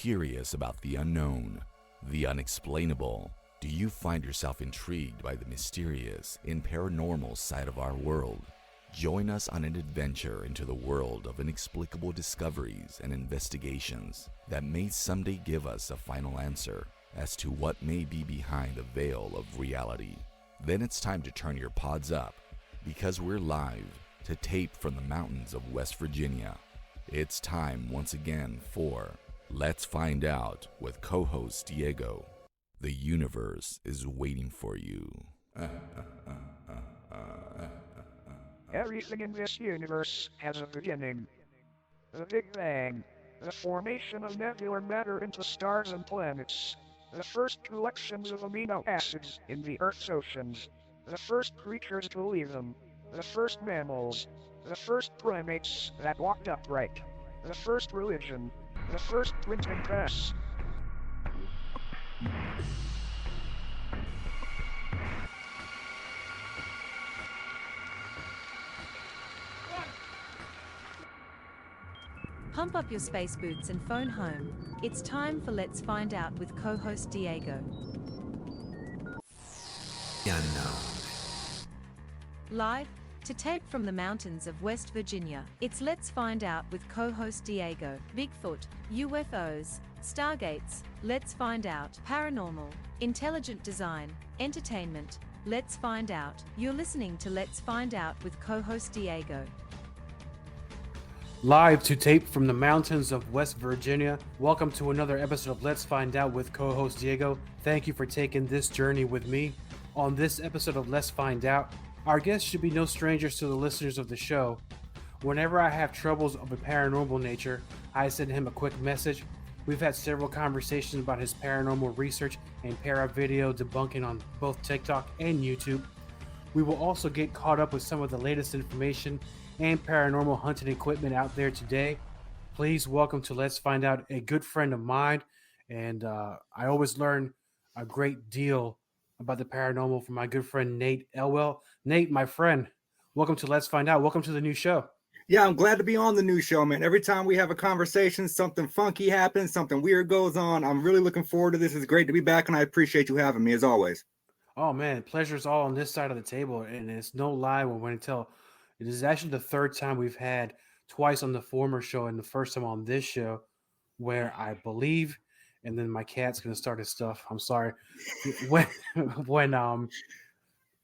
curious about the unknown, the unexplainable? Do you find yourself intrigued by the mysterious and paranormal side of our world? Join us on an adventure into the world of inexplicable discoveries and investigations that may someday give us a final answer as to what may be behind the veil of reality. Then it's time to turn your pods up, because we're live to tape from the mountains of West Virginia. It's time once again for Let's Find Out with co-host Diego. The universe is waiting for you. Everything in this universe has a beginning. The Big Bang. The formation of nebular matter into stars and planets. The first collections of amino acids in the Earth's oceans. The first creatures to leave them. The first mammals. The first primates that walked upright. The first religion. The first printing press. Pump up your space boots and phone home. It's time for Let's Find Out with co-host Diego. Unknown. Live to tape from the mountains of West Virginia, it's Let's Find Out with co-host Diego. Bigfoot, UFOs, Stargates, Let's Find Out, paranormal, intelligent design, entertainment, Let's Find Out. You're listening to Let's Find Out with co-host Diego. Live to tape from the mountains of West Virginia. Welcome to another episode of Let's Find Out with co-host Diego. Thank you for taking this journey with me. On this episode of Let's Find Out, our guests should be no strangers to the listeners of the show. Whenever I have troubles of a paranormal nature, I send him a quick message. We've had several conversations about his paranormal research and para video debunking on both TikTok and YouTube. We will also get caught up with some of the latest information and paranormal hunting equipment out there today. Please welcome to Let's Find Out a good friend of mine, and I always learn a great deal about the paranormal from my good friend Nate Elwell. Nate, my friend, welcome to Let's Find Out. Welcome to the new show. Yeah, I'm glad to be on the new show, man. Every time we have a conversation, something funky happens, something weird goes on. I'm really looking forward to this. It's great to be back, and I appreciate you having me as always. Oh man, pleasure's all on this side of the table, and it's no lie when I tell. It is actually the third time we've had, twice on the former show and the first time on this show, where I believe, and then my cat's gonna start his stuff. I'm sorry. When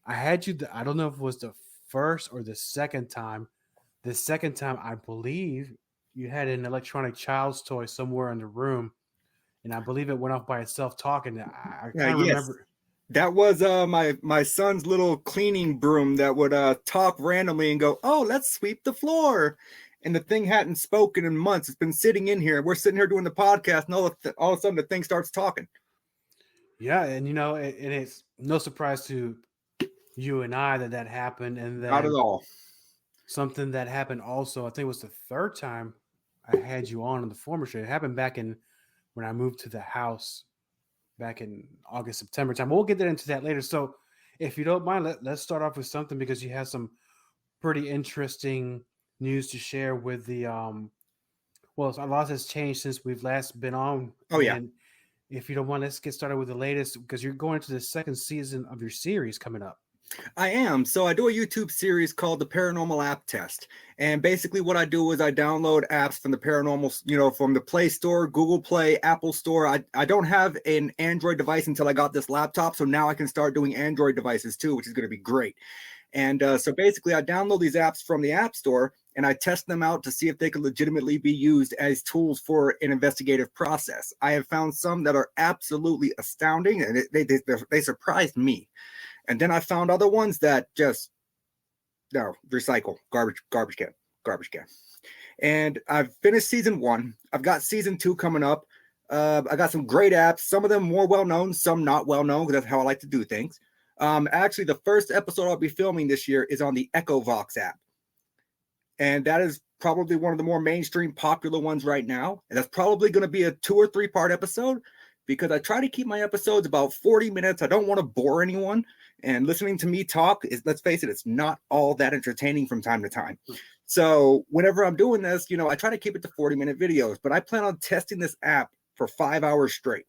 I had you, I don't know if it was the first or the second time. The second time, I believe you had an electronic child's toy somewhere in the room, and I believe it went off by itself talking. I can't remember. That was my son's little cleaning broom that would talk randomly and go, "Oh, let's sweep the floor." And the thing hadn't spoken in months. It's been sitting in here. We're sitting here doing the podcast, and all of a sudden the thing starts talking. Yeah, and it's no surprise to you and I that happened. And then Not at all. Something that happened also, I think it was the third time I had you on the former show. It happened back when I moved to the house. Back in August, September time. We'll get into that later. So if you don't mind, let's start off with something because you have some pretty interesting news to share with the well, a lot has changed since we've last been on. Oh, yeah. And if you don't mind, let's get started with the latest because you're going into the second season of your series coming up. I am. So I do a YouTube series called the Paranormal App Test. And basically what I do is I download apps from the paranormal, from the Play Store, Google Play, Apple Store. I don't have an Android device until I got this laptop. So now I can start doing Android devices too, which is going to be great. And so basically I download these apps from the App Store and I test them out to see if they could legitimately be used as tools for an investigative process. I have found some that are absolutely astounding and they surprised me. And then I found other ones that just, recycle, garbage can. And I've finished season 1. I've got season 2 coming up. I got some great apps, some of them more well-known, some not well-known, because that's how I like to do things. Actually, the first episode I'll be filming this year is on the EchoVox app. And that is probably one of the more mainstream popular ones right now. And that's probably going to be a 2 or 3 part episode because I try to keep my episodes about 40 minutes. I don't want to bore anyone. And listening to me talk is, let's face it, it's not all that entertaining from time to time. So whenever I'm doing this, I try to keep it to 40-minute videos, but I plan on testing this app for 5 hours straight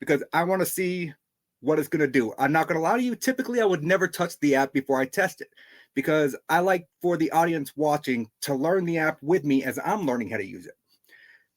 because I want to see what it's going to do. I'm not going to lie to you. Typically, I would never touch the app before I test it because I like for the audience watching to learn the app with me as I'm learning how to use it.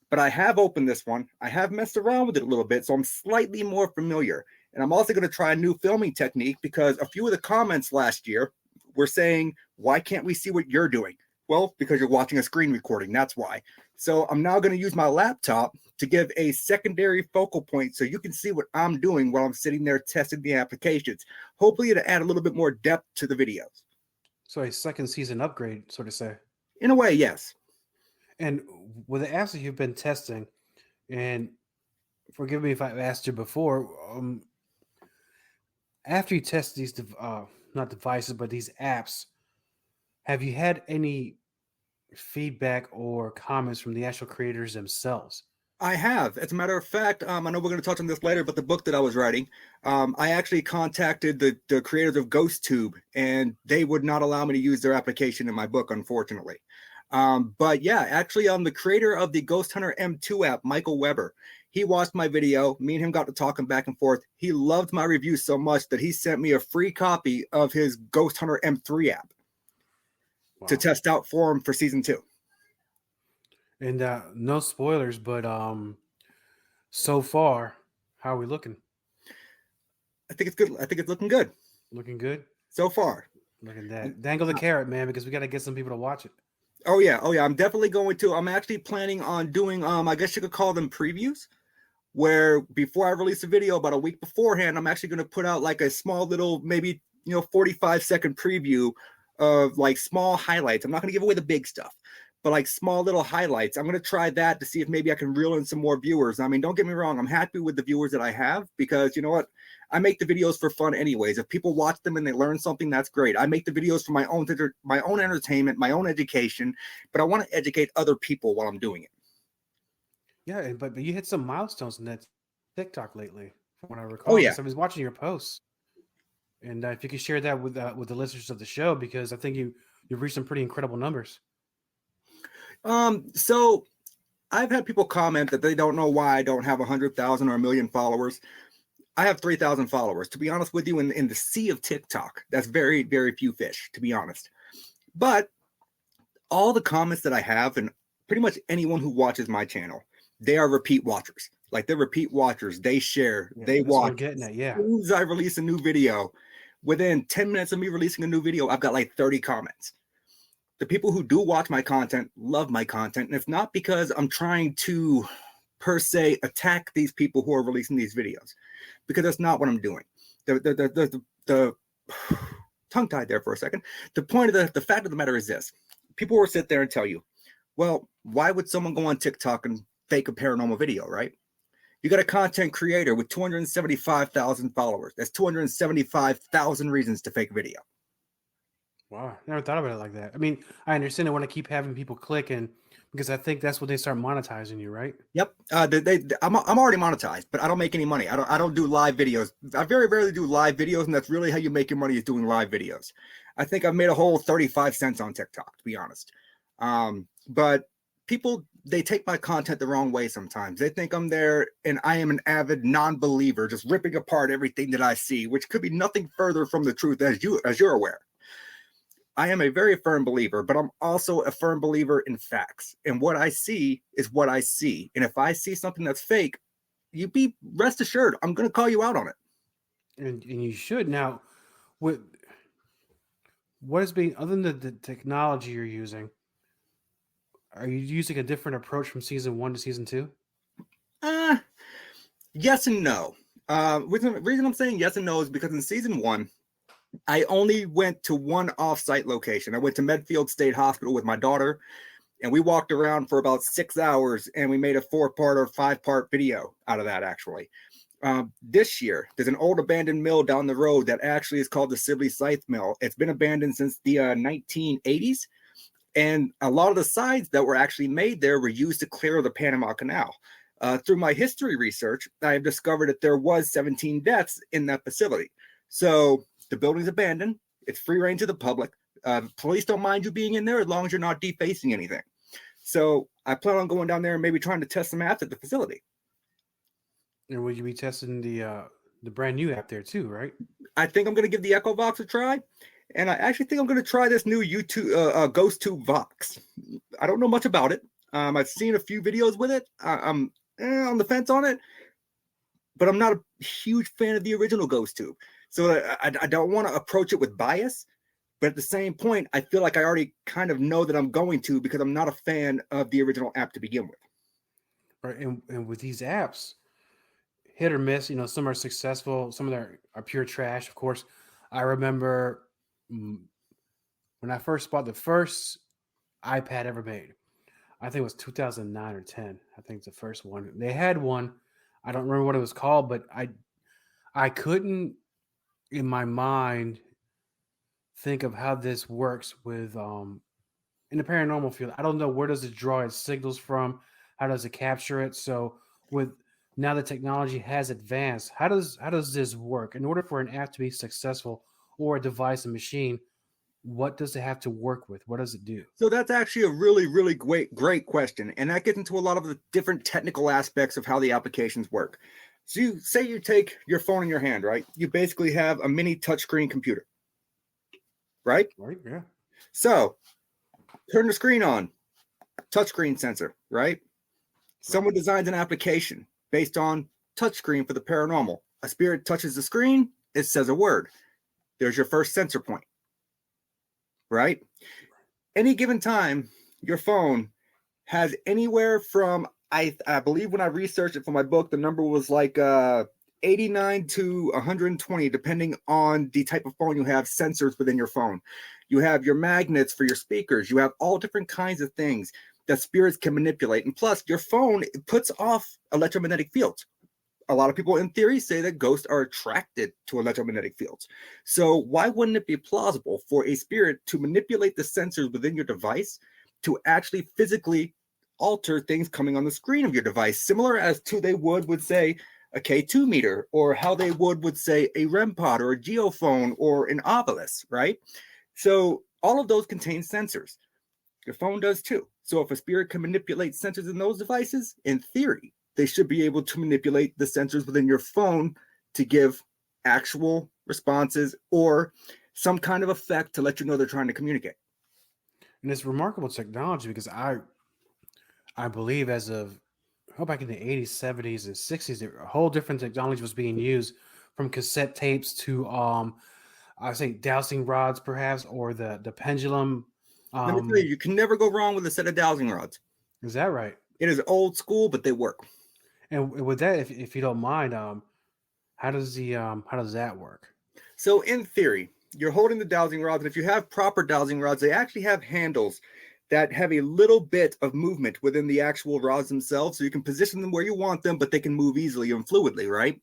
But I have opened this one. I have messed around with it a little bit, so I'm slightly more familiar. And I'm also going to try a new filming technique because a few of the comments last year were saying, why can't we see what you're doing? Well, because you're watching a screen recording. That's why. So I'm now going to use my laptop to give a secondary focal point so you can see what I'm doing while I'm sitting there testing the applications. Hopefully to add a little bit more depth to the videos. So a second season upgrade, so to say. In a way, yes. And with the apps that you've been testing, and forgive me if I've asked you before, after you test these, not devices, but these apps, have you had any feedback or comments from the actual creators themselves? I have. As a matter of fact, I know we're going to touch on this later, but the book that I was writing, I actually contacted the creators of GhostTube, and they would not allow me to use their application in my book, unfortunately. But yeah, actually, the creator of the Ghost Hunter M2 app, Michael Weber, he watched my video. Me and him got to talking back and forth. He loved my review so much that he sent me a free copy of his Ghost Hunter M3 app to test out for him for season 2. And no spoilers, but so far, how are we looking? I think it's good. I think it's looking good. Looking good so far. Look at that. Dangle the carrot, man, because we got to get some people to watch it. Oh yeah. I'm definitely going to. I'm actually planning on doing I guess you could call them previews, where before I release a video about a week beforehand, I'm actually going to put out like a small little, maybe 45-second preview of like small highlights. I'm not going to give away the big stuff, but like small little highlights. I'm going to try that to see if maybe I can reel in some more viewers. I mean, don't get me wrong. I'm happy with the viewers that I have because you know what? I make the videos for fun anyways. If people watch them and they learn something, that's great. I make the videos for my own entertainment, my own education, but I want to educate other people while I'm doing it. Yeah, but you hit some milestones in that TikTok lately, from what I recall. Oh yeah. I was watching your posts. And if you could share that with the listeners of the show, because I think you've reached some pretty incredible numbers. So I've had people comment that they don't know why I don't have 100,000 or 1 million followers. I have 3,000 followers. To be honest with you, in the sea of TikTok, that's very, very few fish, to be honest. But all the comments that I have, and pretty much anyone who watches my channel, they are repeat watchers. Like they're repeat watchers. They share, they watch. Getting at, yeah. As soon as I release a new video, within 10 minutes of me releasing a new video, I've got like 30 comments. The people who do watch my content love my content. And it's not because I'm trying to, per se, attack these people who are releasing these videos, because that's not what I'm doing. The tongue-tied there for a second. The point of the fact of the matter is this. People will sit there and tell you, well, why would someone go on TikTok and fake a paranormal video, right? You got a content creator with 275,000 followers. That's 275,000 reasons to fake a video. Wow, never thought about it like that. I mean, I understand they want to keep having people click, and because I think that's when they start monetizing you, right? Yep. I'm already monetized, but I don't make any money. I don't do live videos. I very rarely do live videos, and that's really how you make your money, is doing live videos. I think I've made a whole 35 cents on TikTok, to be honest. But people, they take my content the wrong way sometimes. They think I'm there and I am an avid non-believer, just ripping apart everything that I see, which could be nothing further from the truth, as you're aware. I am a very firm believer, but I'm also a firm believer in facts. And what I see is what I see. And if I see something that's fake, you be rest assured, I'm going to call you out on it. And you should. Now, what is being, other than the technology you're using, are you using a different approach from season 1 to season 2? Yes and no. The reason I'm saying yes and no is because in season 1, I only went to one off-site location. I went to Medfield State Hospital with my daughter, and we walked around for about 6 hours, and we made a 4-part or 5-part video out of that, actually. This year, there's an old abandoned mill down the road that actually is called the Sibley Scythe Mill. It's been abandoned since the 1980s, and a lot of the signs that were actually made there were used to clear the Panama Canal. Through my history research, I have discovered that there was 17 deaths in that facility. So the building's abandoned. It's free reign to the public. Police don't mind you being in there as long as you're not defacing anything. So I plan on going down there and maybe trying to test some apps at the facility. And will you be testing the brand new app there too, right? I think I'm going to give the Echo Vox a try. And I actually think I'm going to try this new YouTube Ghost Tube Vox. I don't know much about it. I've seen a few videos with it. I'm on the fence on it, but I'm not a huge fan of the original Ghost Tube. So I don't want to approach it with bias. But at the same point, I feel like I already kind of know that I'm going to because I'm not a fan of the original app to begin with. Right. And with these apps, hit or miss, some are successful, some of them are pure trash. Of course, I remember when I first bought the first iPad ever made. I think it was 2009 or 10. I think it's the first one. They had one. I don't remember what it was called, but I couldn't in my mind think of how this works with in the paranormal field. I don't know, where does it draw its signals from? How does it capture it? So with now the technology has advanced, how does this work? In order for an app to be successful, or a device, a machine, what does it have to work with? What does it do? So that's actually a really, really great question. And that gets into a lot of the different technical aspects of how the applications work. So you say you take your phone in your hand, right? You basically have a mini touchscreen computer, right? Right, yeah. So turn the screen on, touchscreen sensor, right? Someone designs an application based on touchscreen for the paranormal. A spirit touches the screen, it says a word. There's your first sensor point, right? Any given time, your phone has anywhere from, I believe when I researched it for my book, the number was like 89 to 120, depending on the type of phone you have, sensors within your phone. You have your magnets for your speakers. You have all different kinds of things that spirits can manipulate. And plus, your phone puts off electromagnetic fields. A lot of people in theory say that ghosts are attracted to electromagnetic fields. So why wouldn't it be plausible for a spirit to manipulate the sensors within your device to actually physically alter things coming on the screen of your device, similar as to they would with, say, a K2 meter, or how they would with, say, a REM pod or a geophone or an obelisk, right? So all of those contain sensors. Your phone does too. So if a spirit can manipulate sensors in those devices, in theory, they should be able to manipulate the sensors within your phone to give actual responses or some kind of effect to let you know they're trying to communicate. And it's remarkable technology, because I believe as of back in the 80s, 70s, and 60s, a whole different technology was being used, from cassette tapes to I say dowsing rods, perhaps, or the pendulum. Let me tell you, you can never go wrong with a set of dowsing rods. Is that right? It is old school, but they work. And with that, if you don't mind, how does that work? So in theory, you're holding the dowsing rods, and if you have proper dowsing rods, they actually have handles that have a little bit of movement within the actual rods themselves, so you can position them where you want them, but they can move easily and fluidly, right?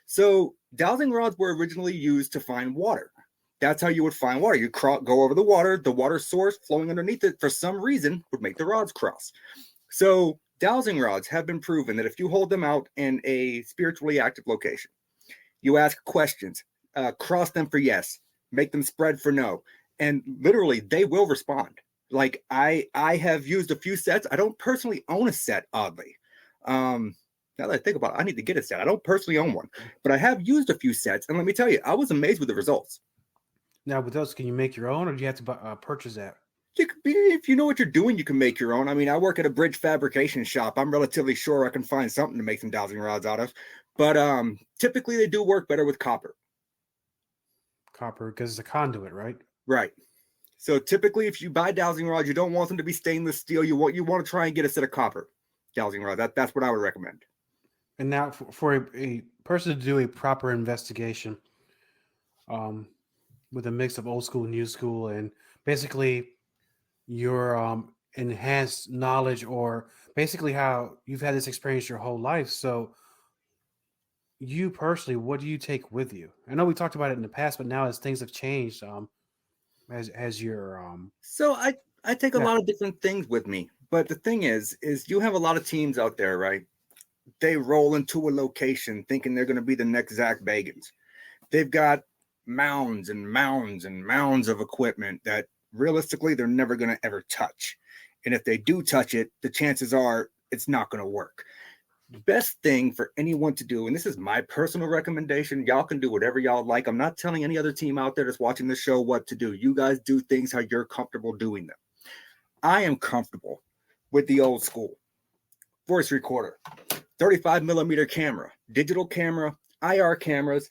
So dowsing rods were originally used to find water. That's how you would find water. You go over the water source flowing underneath it, for some reason, would make the rods cross. So dowsing rods have been proven that if you hold them out in a spiritually active location, you ask questions, cross them for yes, make them spread for no, and literally they will respond. Like I have used a few sets. I don't personally own a set, oddly. Now that I think about it, I need to get a set. I don't personally own one, but I have used a few sets, and let me tell you, I was amazed with the results. Now, with those, can you make your own, or do you have to purchase that? If you know what you're doing, you can make your own. I mean, I work at a bridge fabrication shop. I'm relatively sure I can find something to make some dowsing rods out of. But typically, they do work better with copper. Copper, because it's a conduit, right? Right. So typically, if you buy dowsing rods, you don't want them to be stainless steel. You want to try and get a set of copper dowsing rods. That's what I would recommend. And now, for a person to do a proper investigation, with a mix of old school, new school, and basically your enhanced knowledge, or basically how you've had this experience your whole life. So you personally, what do you take with you? I know we talked about it in the past, but now as things have changed, as your So I take a lot of different things with me. But the thing is you have a lot of teams out there, right? They roll into a location thinking they're going to be the next Zach Bagans. They've got mounds and mounds and mounds of equipment that realistically they're never going to ever touch. And if they do touch it, the chances are it's not going to work. The best thing for anyone to do, and this is my personal recommendation, y'all can do whatever y'all like. I'm not telling any other team out there that's watching the show what to do. You guys do things how you're comfortable doing them. I am comfortable with the old school voice recorder, 35 millimeter camera, digital camera, IR cameras,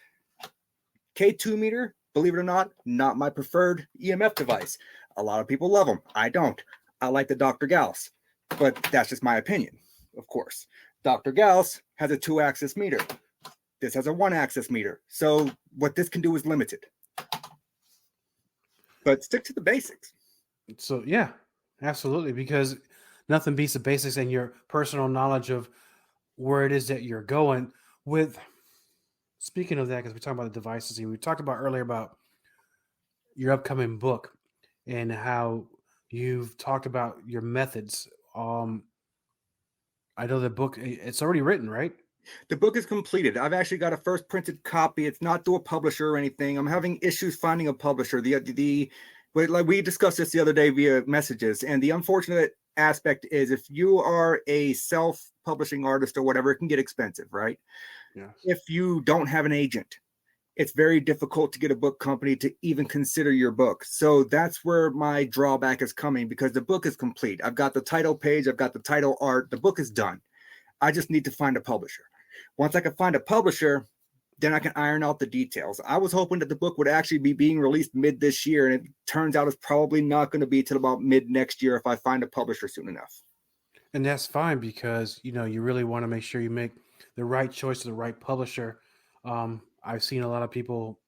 K2 meter, believe it or not my preferred EMF device. A lot of people love them. I don't. I like the Dr. Gauss, but that's just my opinion, of course. Dr. Gauss has a 2-axis meter. This has a 1-axis meter. So what this can do is limited. But stick to the basics. So yeah, absolutely, because nothing beats the basics and your personal knowledge of where it is that you're going with. Speaking of that, because we're talking about the devices, and we talked about earlier about your upcoming book and how you've talked about your methods. I know the book, it's already written, right? The book is completed. I've actually got a first printed copy. It's not through a publisher or anything. I'm having issues finding a publisher. Like we discussed this the other day via messages, and the unfortunate aspect is if you are a self-publishing artist or whatever, it can get expensive, right? Yeah. If you don't have an agent, it's very difficult to get a book company to even consider your book. So that's where my drawback is coming, because the book is complete. I've got the title page. I've got the title art. The book is done. I just need to find a publisher. Once I can find a publisher, then I can iron out the details. I was hoping that the book would actually be being released mid this year, and it turns out it's probably not going to be till about mid next year if I find a publisher soon enough. And that's fine, because you really want to make sure you make the right choice to the right publisher. I've seen a lot of people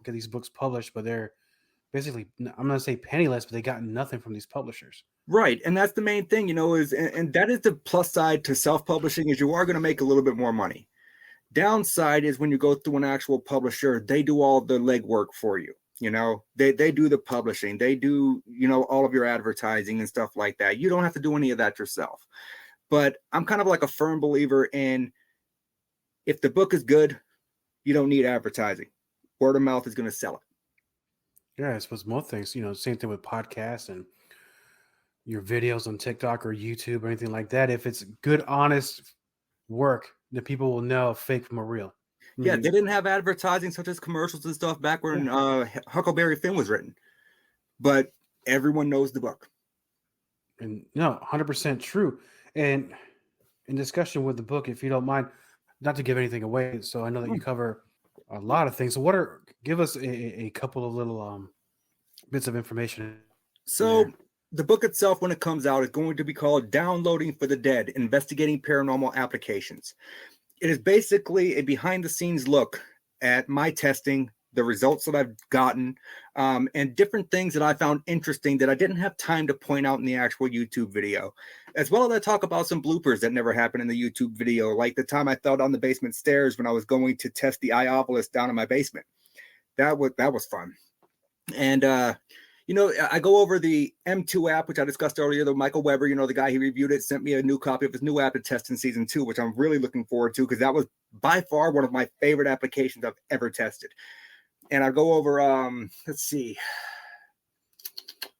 get these books published, but they're basically, I'm going to say penniless, but they got nothing from these publishers. Right. And that's the main thing, and that is the plus side to self-publishing, is you are going to make a little bit more money. Downside is when you go through an actual publisher, they do all the legwork for you. They do the publishing, they do, all of your advertising and stuff like that. You don't have to do any of that yourself. But I'm kind of like a firm believer in, if the book is good, you don't need advertising. Word of mouth is going to sell it. Yeah, I suppose most things, same thing with podcasts and your videos on TikTok or YouTube or anything like that. If it's good, honest work, the people will know fake from a real. Yeah, they didn't have advertising such as commercials and stuff back when Huckleberry Finn was written. But everyone knows the book. And 100% true. And in discussion with the book, if you don't mind, not to give anything away, so I know that you cover a lot of things. So give us a couple of little bits of information. So the book itself, when it comes out, is going to be called Downloading for the Dead, Investigating Paranormal Applications. It is basically a behind-the-scenes look at my testing, the results that I've gotten, and different things that I found interesting that I didn't have time to point out in the actual YouTube video. As well as I talk about some bloopers that never happened in the YouTube video, like the time I fell down the basement stairs when I was going to test the eye-obelisk down in my basement. That was fun. And I go over the M2 app, which I discussed earlier. The Michael Weber, the guy he reviewed it, sent me a new copy of his new app to test in season 2, which I'm really looking forward to, because that was by far one of my favorite applications I've ever tested. And I go over,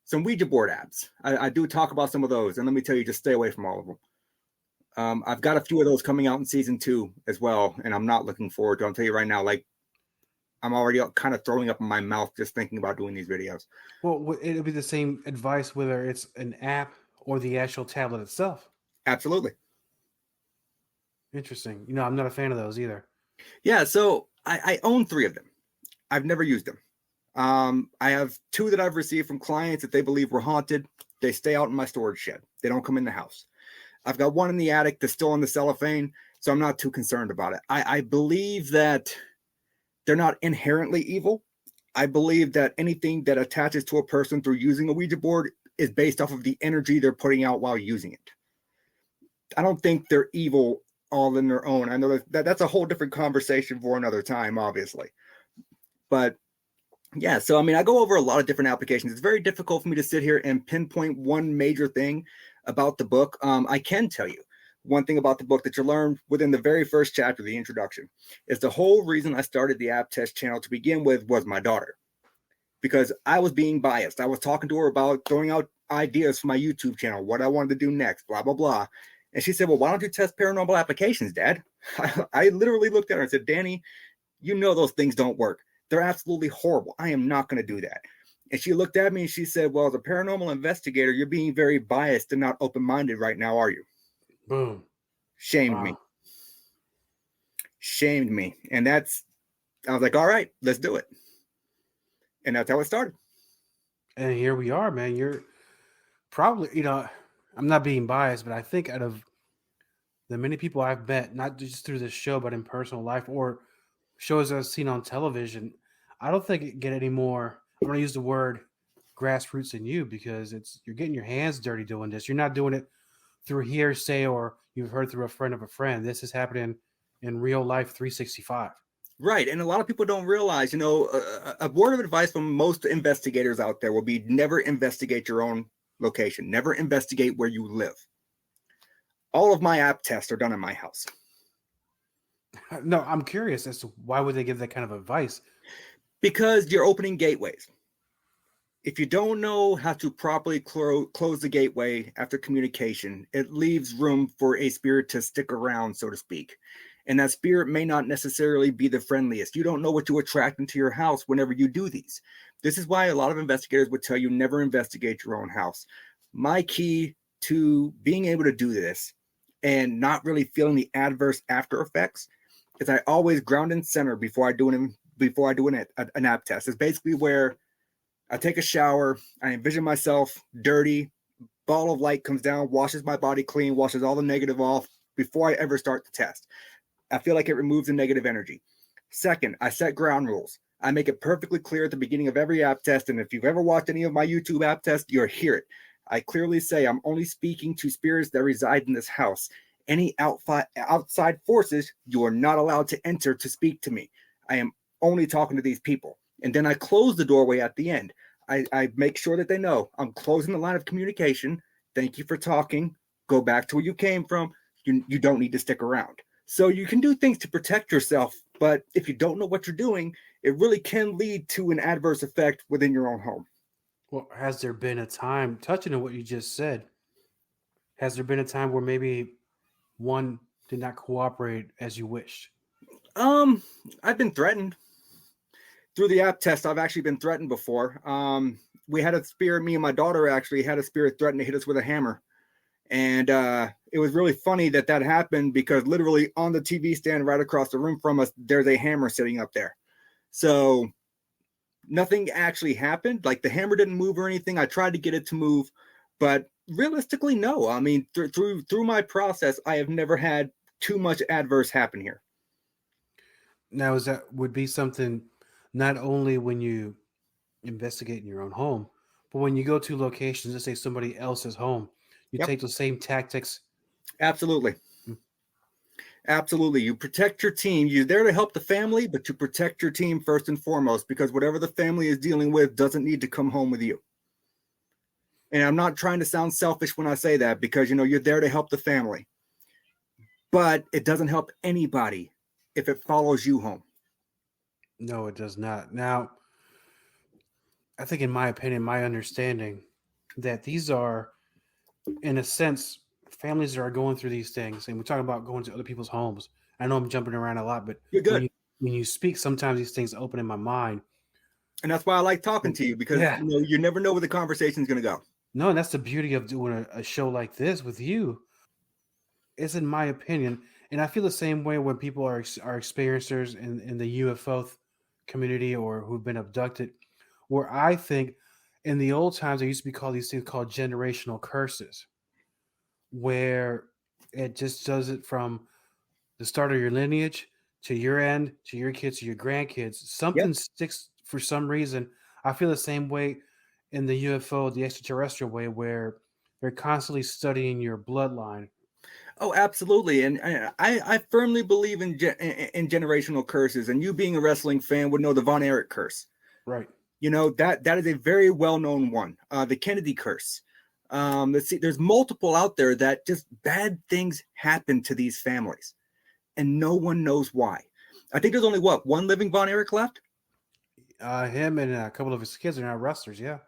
some Ouija board apps. I do talk about some of those, and let me tell you, just stay away from all of them. I've got a few of those coming out in season 2 as well, and I'm not looking forward to. I'll tell you right now, like, I'm already kind of throwing up in my mouth just thinking about doing these videos. Well, it'll be the same advice whether it's an app or the actual tablet itself. Absolutely. Interesting. I'm not a fan of those either. Yeah, so I own 3 of them. I've never used them. I have 2 that I've received from clients that they believe were haunted. They stay out in my storage shed. They don't come in the house. I've got 1 in the attic that's still in the cellophane, so I'm not too concerned about it. I believe that they're not inherently evil. I believe that anything that attaches to a person through using a Ouija board is based off of the energy they're putting out while using it. I don't think they're evil all in their own. I know that's a whole different conversation for another time, obviously. But yeah, so I go over a lot of different applications. It's very difficult for me to sit here and pinpoint one major thing about the book. I can tell you one thing about the book that you learn within the very first chapter, the introduction, is the whole reason I started the app test channel to begin with was my daughter, because I was being biased. I was talking to her about throwing out ideas for my YouTube channel, what I wanted to do next, blah, blah, blah. And she said, well, why don't you test paranormal applications, Dad? I literally looked at her and said, Danny, you know those things don't work. They're absolutely horrible. I am not going to do that. And she looked at me and she said, well, as a paranormal investigator, you're being very biased and not open-minded right now, are you? Boom. Shamed me. Shamed me. And I was like, all right, let's do it. And that's how it started. And here we are, man. You're probably, I'm not being biased, but I think out of the many people I've met, not just through this show, but in personal life or shows I've seen on television, I don't think it can get any more. I'm going to use the word grassroots than you, because you're getting your hands dirty doing this. You're not doing it through hearsay or you've heard through a friend of a friend. This is happening in real life 365. Right. And a lot of people don't realize, a word of advice from most investigators out there will be never investigate your own location. Never investigate where you live. All of my app tests are done in my house. No, I'm curious as to why would they give that kind of advice? Because you're opening gateways. If you don't know how to properly close the gateway after communication, it leaves room for a spirit to stick around, so to speak. And that spirit may not necessarily be the friendliest. You don't know what you attract into your house whenever you do these. This is why a lot of investigators would tell you never investigate your own house. My key to being able to do this and not really feeling the adverse after effects is I always ground and center before I do an app test. It's basically where I take a shower, I envision myself dirty, ball of light comes down, washes my body clean, washes all the negative off before I ever start the test. I feel like it removes the negative energy. Second, I set ground rules. I make it perfectly clear at the beginning of every app test, and if you've ever watched any of my YouTube app tests, you'll hear it. I clearly say I'm only speaking to spirits that reside in this house. Any outside forces, you are not allowed to enter to speak to me. I am only talking to these people. And then I close the doorway at the end. I make sure that they know I'm closing the line of communication. Thank you for talking. Go back to where you came from. You don't need to stick around. So you can do things to protect yourself, but if you don't know what you're doing, it really can lead to an adverse effect within your own home. Well, has there been a time, touching on what you just said, has there been a time where maybe one did not cooperate as you wished? I've been threatened. Through the app test, I've actually been threatened before. We had a spirit, me and my daughter actually had a spirit threaten to hit us with a hammer. And it was really funny that happened because literally on the TV stand right across the room from us, there's a hammer sitting up there. So nothing actually happened. Like the hammer didn't move or anything. I tried to get it to move, but realistically, no. I mean, through my process, I have never had too much adverse happen here. Now, would be something not only when you investigate in your own home, but when you go to locations, let's say somebody else's home, you take the same tactics. Absolutely. Absolutely. You protect your team. You're there to help the family, but you protect your team first and foremost, because whatever the family is dealing with doesn't need to come home with you. And I'm not trying to sound selfish when I say that, because, you're there to help the family. But it doesn't help anybody if it follows you home. No, it does not. Now, I think in my opinion, my understanding, that these are, in a sense, families that are going through these things, and we're talking about going to other people's homes. I know I'm jumping around a lot, but you're good. When you speak, sometimes these things open in my mind. And that's why I like talking to you, because you never know where the conversation is going to go. No, and that's the beauty of doing a show like this with you. It's in my opinion, and I feel the same way when people are experiencers in the UFO community or who've been abducted, where I think in the old times, there used to be these things called generational curses, where it just does it from the start of your lineage to your end, to your kids, to your grandkids. Something sticks for some reason. I feel the same way in the UFO, the extraterrestrial way, where they're constantly studying your bloodline. Oh, absolutely. And I firmly believe in generational curses. And you being a wrestling fan would know the Von Erich curse. Right. That is a very well-known one. The Kennedy curse. Let's see, there's multiple out there that just bad things happen to these families. And no one knows why. I think there's only one living Von Erich left? Him and a couple of his kids are now wrestlers, yeah.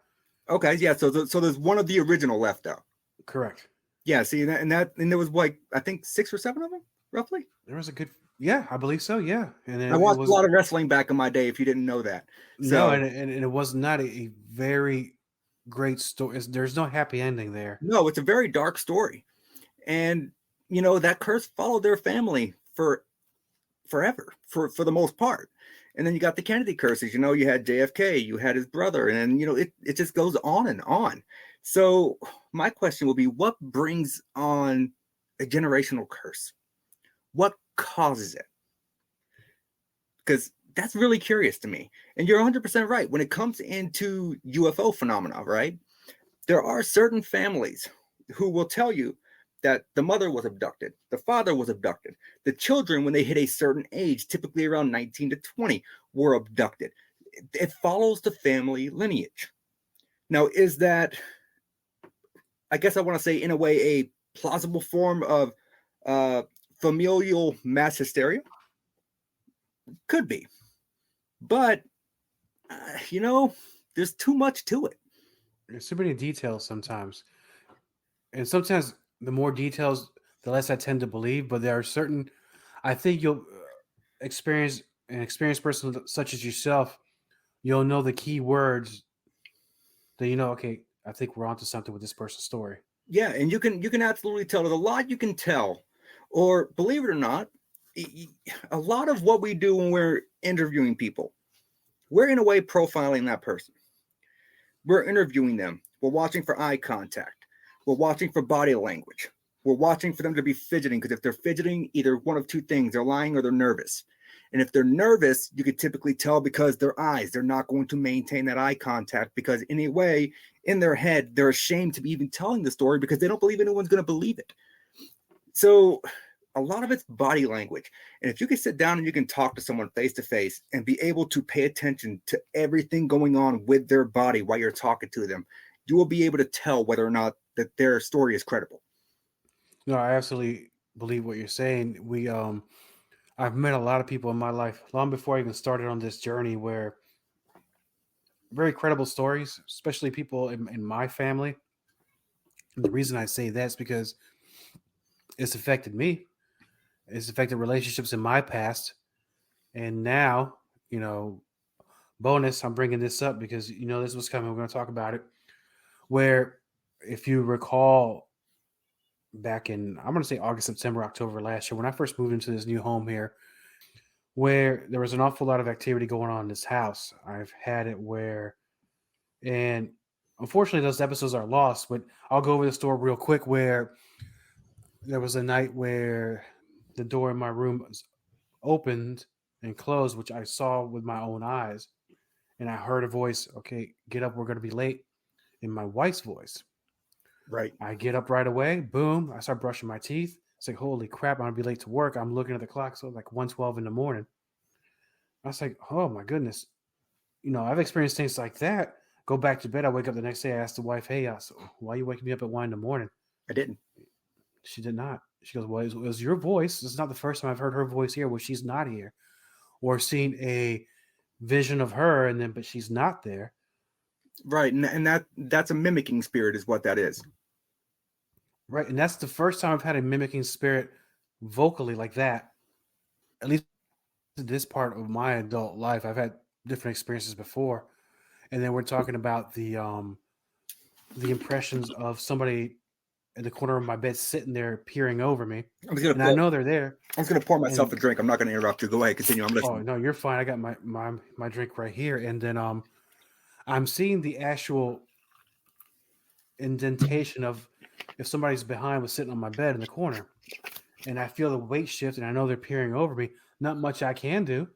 Okay, yeah. So there's one of the original left though. Correct. Yeah. See and there was like I think 6 or 7 of them roughly. There was a good, yeah, I believe so. Yeah, and then I it watched a was lot of wrestling back in my day. If you didn't know that, no, so and it was not a very great story. There's no happy ending there. no, it's a very dark story, and that curse followed their family for forever for the most part. And then you got the Kennedy curses. You had JFK, you had his brother, and then it just goes on and on. So my question will be, what brings on a generational curse? What causes it? Because that's really curious to me. And you're 100% right. When it comes into UFO phenomena, right? There are certain families who will tell you that the mother was abducted, the father was abducted, the children, when they hit a certain age, typically around 19 to 20, were abducted. It follows the family lineage. Now, is that, I guess I want to say, in a way, a plausible form of familial mass hysteria? Could be. But, there's too much to it. There's too many details sometimes, and sometimes the more details, the less I tend to believe. But there are certain, I think you'll experience an experienced person such as yourself. You'll know the key words that okay, I think we're onto something with this person's story. Yeah, and you can absolutely tell. There's a lot you can tell, or believe it or not, a lot of what we do when we're interviewing people, we're in a way profiling that person. We're interviewing them. We're watching for eye contact. We're watching for body language. We're watching for them to be fidgeting, because if they're fidgeting, either one of two things: they're lying or they're nervous. And if they're nervous, you could typically tell because their eyes, they're not going to maintain that eye contact, because in a way, in their head, they're ashamed to be even telling the story because they don't believe anyone's going to believe it. So a lot of it's body language. And if you can sit down and you can talk to someone face to face and be able to pay attention to everything going on with their body while you're talking to them, you will be able to tell whether or not that their story is credible. No, I absolutely believe what you're saying. I've met a lot of people in my life long before I even started on this journey, where very credible stories, especially people in my family. And the reason I say that is because it's affected me. It's affected relationships in my past. And now, bonus, I'm bringing this up because, this was coming. We're going to talk about it. Where, if you recall, back in, I'm going to say August, September, October last year, when I first moved into this new home here, where there was an awful lot of activity going on in this house. I've had it where, and unfortunately those episodes are lost, but I'll go over the story real quick, where there was a night where the door in my room was opened and closed, which I saw with my own eyes. And I heard a voice, "Okay, get up, we're going to be late," in my wife's voice. Right. I get up right away. Boom. I start brushing my teeth. It's like, holy crap, I'm going to be late to work. I'm looking at the clock. So like 1:12 in the morning. I was like, oh my goodness. I've experienced things like that. Go back to bed. I wake up the next day. I ask the wife, "Hey, so why are you waking me up at 1 in the morning?" I didn't. She did not. She goes, "Well, it was your voice. This is not the first time I've heard her voice here where she's not here, or seen a vision of her but she's not there." Right. And that's a mimicking spirit is what that is. Right. And that's the first time I've had a mimicking spirit vocally like that. At least this part of my adult life. I've had different experiences before. And then we're talking about the impressions of somebody in the corner of my bed sitting there peering over me. I know they're there. I was going to pour myself a drink. I'm not going to interrupt you. Go ahead. Continue. I'm listening. Oh, no, you're fine. I got my drink right here. And then I'm seeing the actual indentation of if somebody's behind was sitting on my bed in the corner. And I feel the weight shift, and I know they're peering over me. Not much I can do.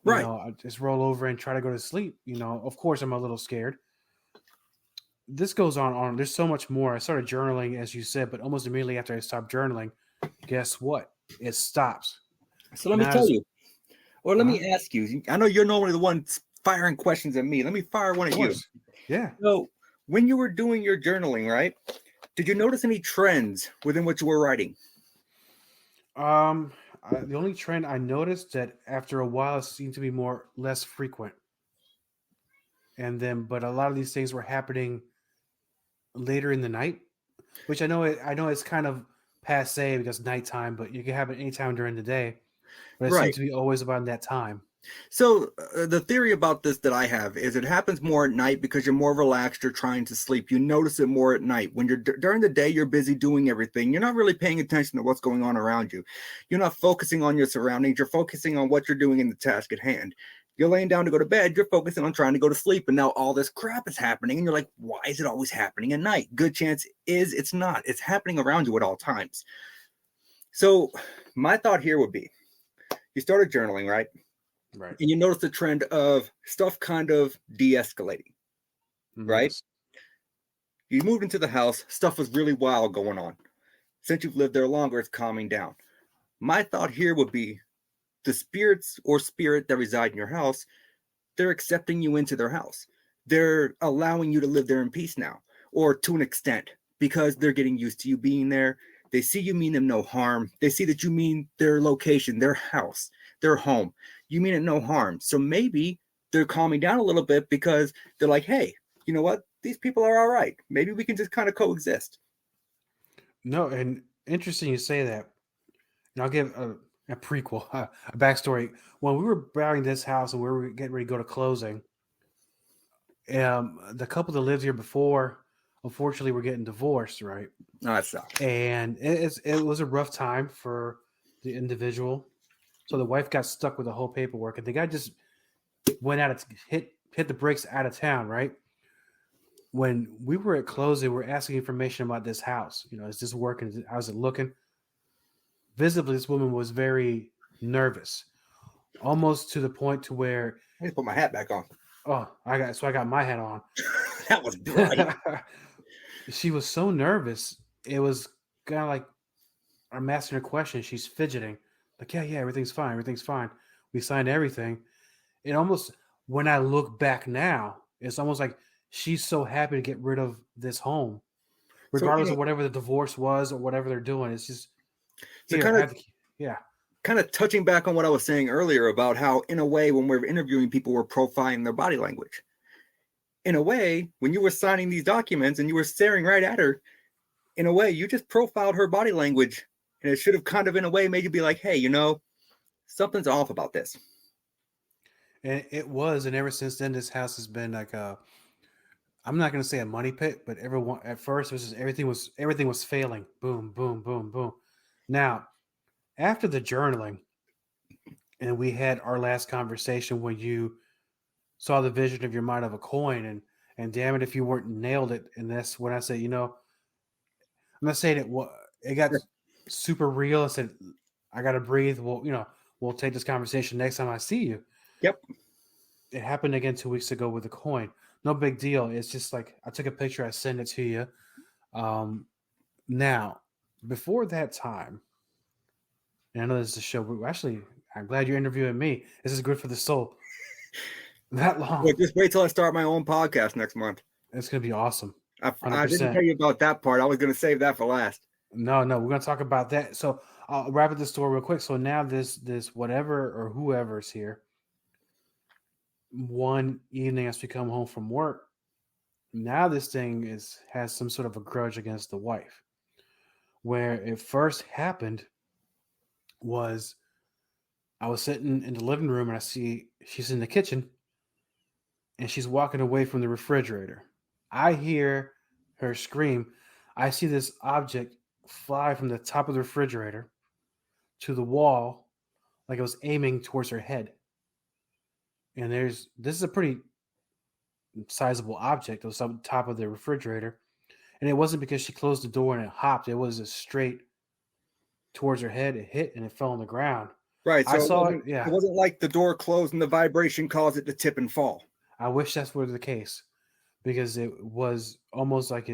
Right. I just roll over and try to go to sleep. Of course, I'm a little scared. This goes on. There's so much more. I started journaling, as you said, but almost immediately after I stopped journaling, guess what? It stops. So let me tell you, or let me ask you. I know you're normally the one firing questions at me. Let me fire one at you. Yeah. So when you were doing your journaling, right, did you notice any trends within what you were writing? The only trend I noticed that after a while it seemed to be less frequent. but a lot of these things were happening later in the night, which I know it's kind of passe because nighttime, but you can have it anytime during the day. But it Right. seems to be always about that time. So the theory about this that I have is it happens more at night because you're more relaxed. You're trying to sleep. You notice it more at night. When you're during the day, you're busy doing everything. You're not really paying attention to what's going on around you. You're not focusing on your surroundings. You're focusing on what you're doing in the task at hand. You're laying down to go to bed. You're focusing on trying to go to sleep. And now all this crap is happening. And you're like, why is it always happening at night? Good chance is it's not. It's happening around you at all times. So my thought here would be, you started journaling, right? Right. And you notice the trend of stuff kind of de-escalating, right? Yes. You moved into the house, stuff was really wild going on. Since you've lived there longer, it's calming down. My thought here would be the spirits or spirit that reside in your house, they're accepting you into their house. They're allowing you to live there in peace now, or to an extent, because they're getting used to you being there. They see you mean them no harm. They see that you mean their location, their house, their home. You mean it no harm. So maybe they're calming down a little bit because they're like, hey, you know what? These people are all right. Maybe we can just kind of coexist. No, and interesting you say that. And I'll give a prequel, a backstory. When we were buying this house and we were getting ready to go to closing, the couple that lived here before, unfortunately, were getting divorced, right? No, that sucks. And it was a rough time for the individual. So the wife got stuck with the whole paperwork, and the guy just went out of hit the brakes out of town, right? When we were at closing, we were asking information about this house. You know, is this working? How's it looking? Visibly, this woman was very nervous, almost to the point to where I need to put my hat back on. I got my hat on. That was bright. She was so nervous. It was kind of like I'm asking her question. She's fidgeting. Like, yeah, everything's fine. We signed everything. It almost, when I look back now, it's almost like she's so happy to get rid of this home, regardless of whatever the divorce was or whatever they're doing. It's just, kind of touching back on what I was saying earlier about how, in a way, when we're interviewing people, we're profiling their body language. In a way, when you were signing these documents and you were staring right at her, in a way, you just profiled her body language. And it should have kind of, in a way, made you be like, hey, you know, something's off about this. And it was. And ever since then, this house has been like I'm not going to say a money pit, but everyone at first, it was just, everything was failing. Boom, boom, boom, boom. Now, after the journaling, and we had our last conversation when you saw the vision of your mind of a coin, and damn it if you weren't nailed it. And that's when I said, you know, I'm not saying it got super real. I said, I got to breathe. We'll take this conversation next time I see you. Yep. It happened again 2 weeks ago with the coin. No big deal. It's just like I took a picture, I sent it to you. Now, before that time, and I know this is a show. Actually, I'm glad you're interviewing me. This is good for the soul. That long. Well, just wait till I start my own podcast next month. It's gonna be awesome. I didn't tell you about that part. I was going to save that for last. No, we're gonna talk about that. So I'll wrap up the story real quick. So now this whatever or whoever's here, one evening as we come home from work, now this thing has some sort of a grudge against the wife. Where it first happened was I was sitting in the living room and I see she's in the kitchen and she's walking away from the refrigerator. I hear her scream. I see this object fly from the top of the refrigerator to the wall like it was aiming towards her head. And this is a pretty sizable object. It was on top of the refrigerator. And it wasn't because she closed the door and it hopped. It was just straight towards her head. It hit and it fell on the ground. Right. So I saw it. Yeah. It wasn't like the door closed and the vibration caused it to tip and fall. I wish that was the case because it was almost like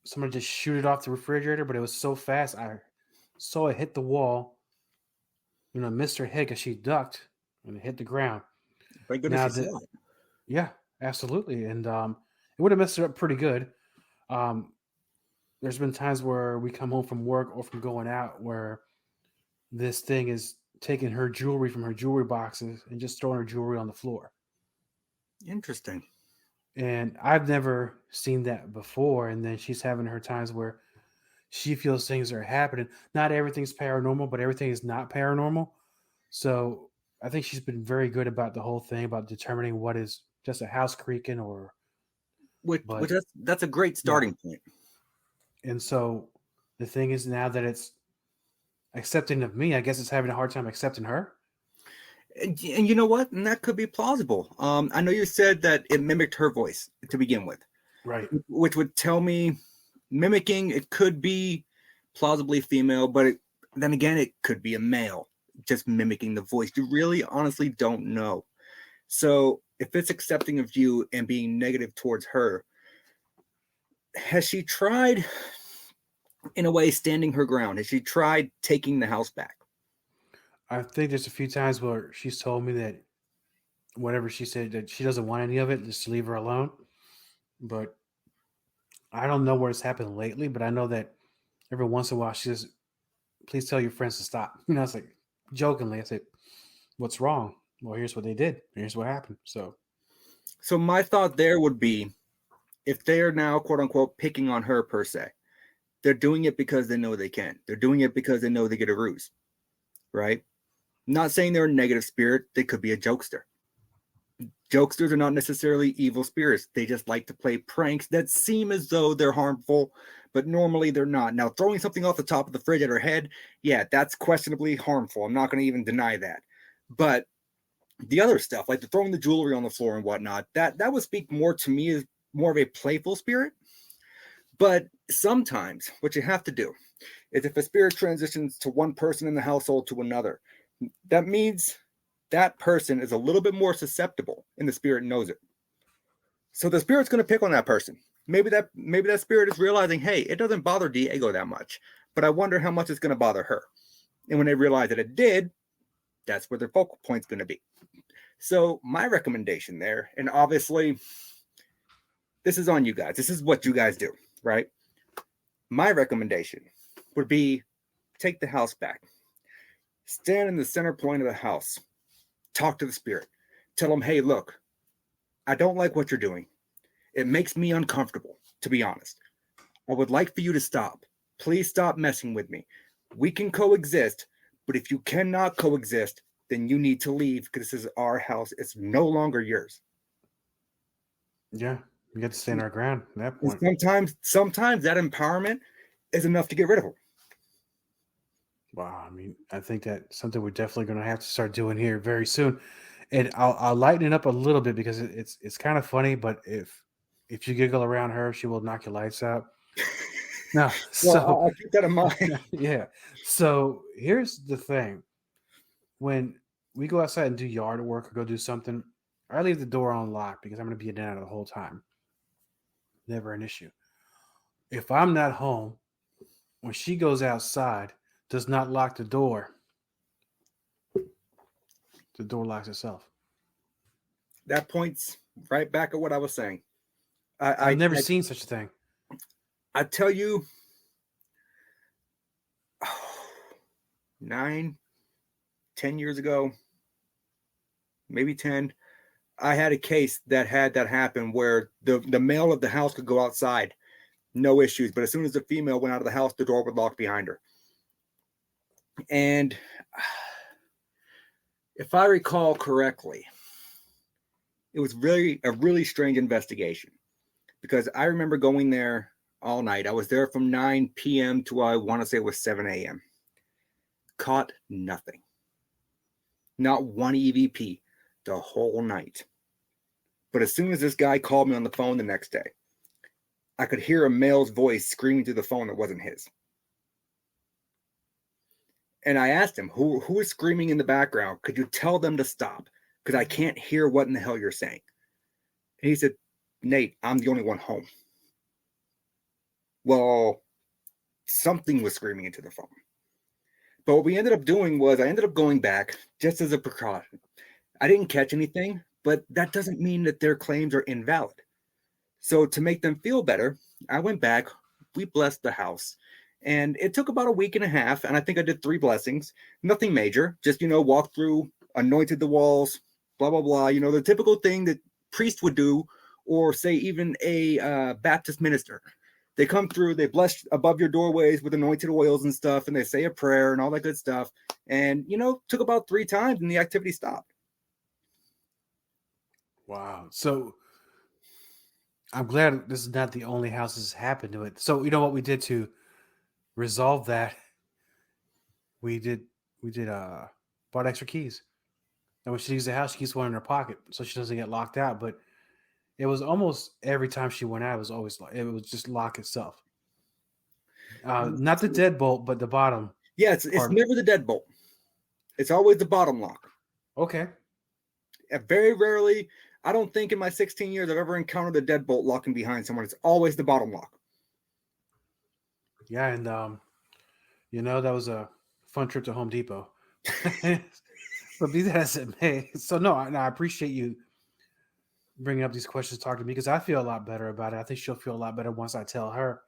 somebody just shoot it off the refrigerator, but it was so fast. I saw it hit the wall, missed her head because she ducked and it hit the ground. Thank goodness you saw it. Yeah, absolutely. And it would have messed it up pretty good. There's been times where we come home from work or from going out where this thing is taking her jewelry from her jewelry boxes and just throwing her jewelry on the floor. Interesting. And I've never seen that before. And then she's having her times where she feels things are happening. Not everything's paranormal, but everything is not paranormal. So I think she's been very good about the whole thing about determining what is just a house creaking or, Which but that's a great yeah. starting point. And so the thing is now that it's accepting of me, I guess it's having a hard time accepting her. And you know what? And that could be plausible. I know you said that it mimicked her voice to begin with, Right. which would tell me mimicking, it could be plausibly female, but then again, it could be a male just mimicking the voice. You really honestly don't know. So if it's accepting of you and being negative towards her, has she tried, in a way, standing her ground? Has she tried taking the house back? I think there's a few times where she's told me that whatever she said, that she doesn't want any of it, just to leave her alone. But I don't know where it's happened lately, but I know that every once in a while she says, please tell your friends to stop. You know, it's like jokingly, I said, what's wrong? Well, here's what they did. Here's what happened. So My thought there would be, if they are now, quote unquote, picking on her per se, they're doing it because they know they can. They're doing it because they know they get a ruse, right? Not saying they're a negative spirit. They could be a jokester. Jokesters are not necessarily evil spirits. They just like to play pranks that seem as though they're harmful, but normally they're not. Now, throwing something off the top of the fridge at her head, yeah, that's questionably harmful. I'm not going to even deny that. But the other stuff, like the throwing the jewelry on the floor and whatnot, that would speak more to me as more of a playful spirit. But sometimes what you have to do is, if a spirit transitions to one person in the household to another, that means that person is a little bit more susceptible and the spirit knows it. So the spirit's going to pick on that person. Maybe that spirit is realizing, hey, it doesn't bother Diego that much, but I wonder how much it's going to bother her. And when they realize that it did, that's where their focal point's going to be. So my recommendation there, and obviously this is on you guys. This is what you guys do, right? My recommendation would be, take the house back. Stand in the center point of the house. Talk to the spirit. Tell them, hey, look, I don't like what you're doing. It makes me uncomfortable, to be honest. I would like for you to stop. Please stop messing with me. We can coexist, but if you cannot coexist, then you need to leave, because this is our house. It's no longer yours. yeah, we get to stand our ground at that point. And sometimes that empowerment is enough to get rid of them. Wow, I mean, I think that's something we're definitely going to have to start doing here very soon. And I'll lighten it up a little bit because it's kind of funny, but if you giggle around her, she will knock your lights out. No, so I'll keep that in mind. yeah. So here's the thing: when we go outside and do yard work or go do something, I leave the door unlocked because I'm going to be in and out the whole time. Never an issue. If I'm not home, when she goes outside, does not lock the door. The door locks itself. That points right back at what I was saying. I've never seen such a thing. I tell you, 9, 10 years ago, maybe 10, I had a case that had that happen where the male of the house could go outside, no issues. But as soon as the female went out of the house, the door would lock behind her. And if I recall correctly, it was a really strange investigation, because I remember going there all night. I was there from 9 p.m. to, I want to say it was 7 a.m. Caught nothing. Not one EVP the whole night. But as soon as this guy called me on the phone the next day, I could hear a male's voice screaming through the phone that wasn't his. And I asked him, who is screaming in the background? Could you tell them to stop? Because I can't hear what in the hell you're saying. And he said, Nate, I'm the only one home. Well, something was screaming into the phone. But what we ended up doing was, I ended up going back just as a precaution. I didn't catch anything, but that doesn't mean that their claims are invalid. So to make them feel better, I went back, we blessed the house. And it took about a week and a half, and I think I did 3 blessings. Nothing major, just, walked through, anointed the walls, blah, blah, blah. The typical thing that priest would do, or say even a Baptist minister. They come through, they bless above your doorways with anointed oils and stuff, and they say a prayer and all that good stuff. And, took about 3 times and the activity stopped. Wow. So I'm glad this is not the only house this has happened to it. So you know what we did to resolve that? We bought extra keys. And when she leaves the house, she keeps one in her pocket so she doesn't get locked out. But it was almost every time she went out, it was just lock itself. Not the deadbolt, but the bottom. Yeah, it's never the deadbolt. It's always the bottom lock. Okay. Very rarely, I don't think in my 16 years I've ever encountered a deadbolt locking behind someone. It's always the bottom lock. Yeah, and that was a fun trip to Home Depot. But be that as it may, so no, I appreciate you bringing up these questions, talking to me, because I feel a lot better about it. I think she'll feel a lot better once I tell her.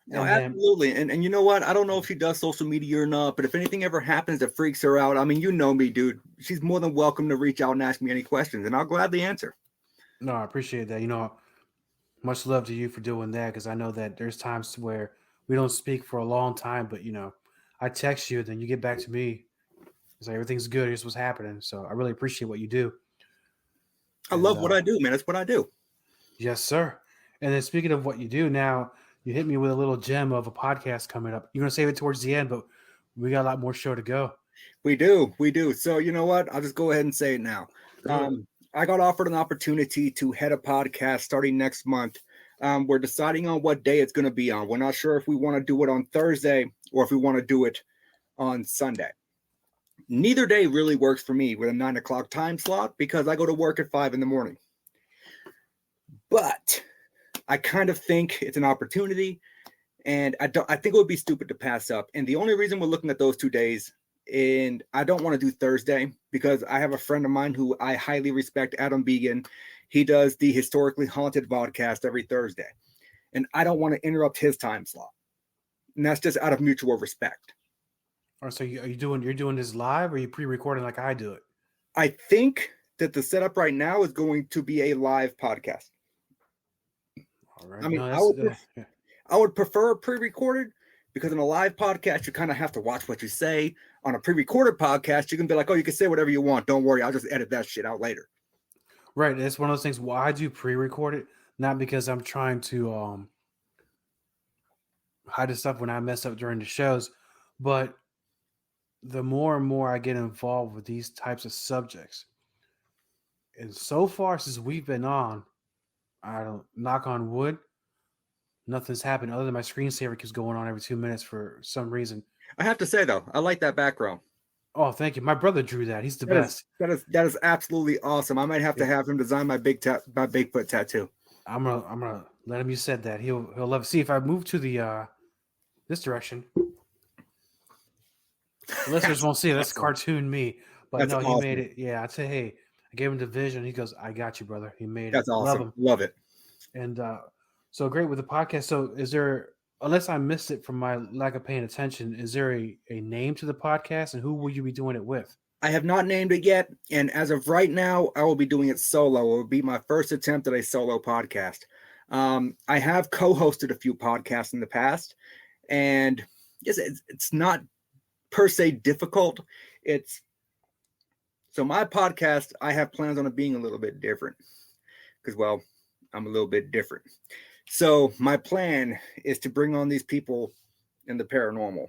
No, absolutely. And you know what? I don't know if she does social media or not, but if anything ever happens that freaks her out, I mean, you know me, dude. She's more than welcome to reach out and ask me any questions, and I'll gladly answer. No, I appreciate that. Much love to you for doing that, because I know that there's times where we don't speak for a long time, but, I text you, then you get back to me. It's like, everything's good. Here's what's happening. So I really appreciate what you do. I love what I do, man. That's what I do. Yes, sir. And then speaking of what you do now, you hit me with a little gem of a podcast coming up. You're going to save it towards the end, but we got a lot more show to go. We do. So you know what? I'll just go ahead and say it now. I got offered an opportunity to head a podcast starting next month. We're deciding on what day it's going to be on. We're not sure if we want to do it on Thursday or if we want to do it on Sunday. Neither day really works for me with a 9 o'clock time slot because I go to work at 5 a.m. But I kind of think it's an opportunity, and I think it would be stupid to pass up. And the only reason we're looking at those 2 days, and I don't want to do Thursday because I have a friend of mine who I highly respect, Adam Began. He does the Historically Haunted podcast every Thursday, and I don't want to interrupt his time slot. And that's just out of mutual respect. Or so you're doing this live, or are you pre-recording like I do it? I think that the setup right now is going to be a live podcast. All right. I mean, I would prefer pre-recorded because in a live podcast, you kind of have to watch what you say. On a pre-recorded podcast, you can be like, oh, you can say whatever you want. Don't worry. I'll just edit that shit out later. Right. It's one of those things. Well, I do pre-record it, not because I'm trying to hide the stuff when I mess up during the shows, but the more and more I get involved with these types of subjects, and so far since we've been on, I don't knock on wood, nothing's happened other than my screensaver keeps going on every 2 minutes for some reason. I have to say though, I like that background. Oh, thank you. My brother drew that. He's the best. That is absolutely awesome. I might have to have him design my Bigfoot tattoo. I'm gonna let him. You said that he'll love it. See if I move to the this direction. The listeners won't see it. That's cartoon me. But that's no, awesome. He made it. Yeah, I say, hey, I gave him the vision. He goes, I got you, brother. He made that's it. Awesome. Love him. Love it. And so great with the podcast. So is there, unless I missed it from my lack of paying attention, is there a name to the podcast, and who will you be doing it with? I have not named it yet. And as of right now, I will be doing it solo. It will be my first attempt at a solo podcast. I have co-hosted a few podcasts in the past, and yes, it's not per se difficult. So my podcast, I have plans on it being a little bit different because, well, I'm a little bit different. So my plan is to bring on these people in the paranormal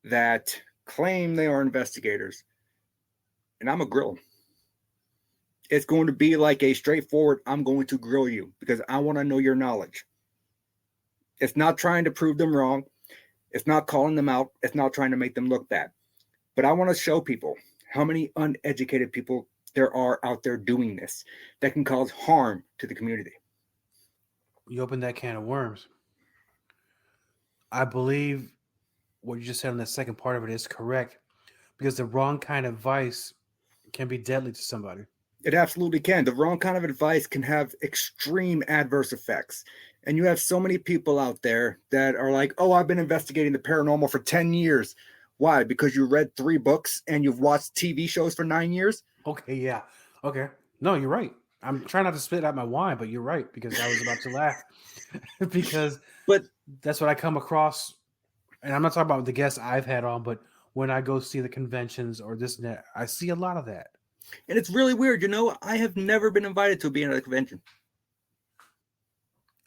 that claim they are investigators, and I'm a grill. It's going to be like a straightforward, I'm going to grill you because I want to know your knowledge. It's not trying to prove them wrong. It's not calling them out. It's not trying to make them look bad. But I want to show people how many uneducated people there are out there doing this that can cause harm to the community. You opened that can of worms. I believe what you just said on the second part of it is correct, because the wrong kind of advice can be deadly to somebody. It absolutely can. The wrong kind of advice can have extreme adverse effects. And you have so many people out there that are like, oh, I've been investigating the paranormal for 10 years. Why? Because you read 3 books and you've watched TV shows for 9 years? Okay, yeah. Okay. No, you're right. I'm trying not to spit out my wine, but you're right, because I was about to laugh because But that's what I come across. And I'm not talking about the guests I've had on, but when I go see the conventions or this and that, I see a lot of that. and it's really weird, you know. I have never been invited to be at a convention.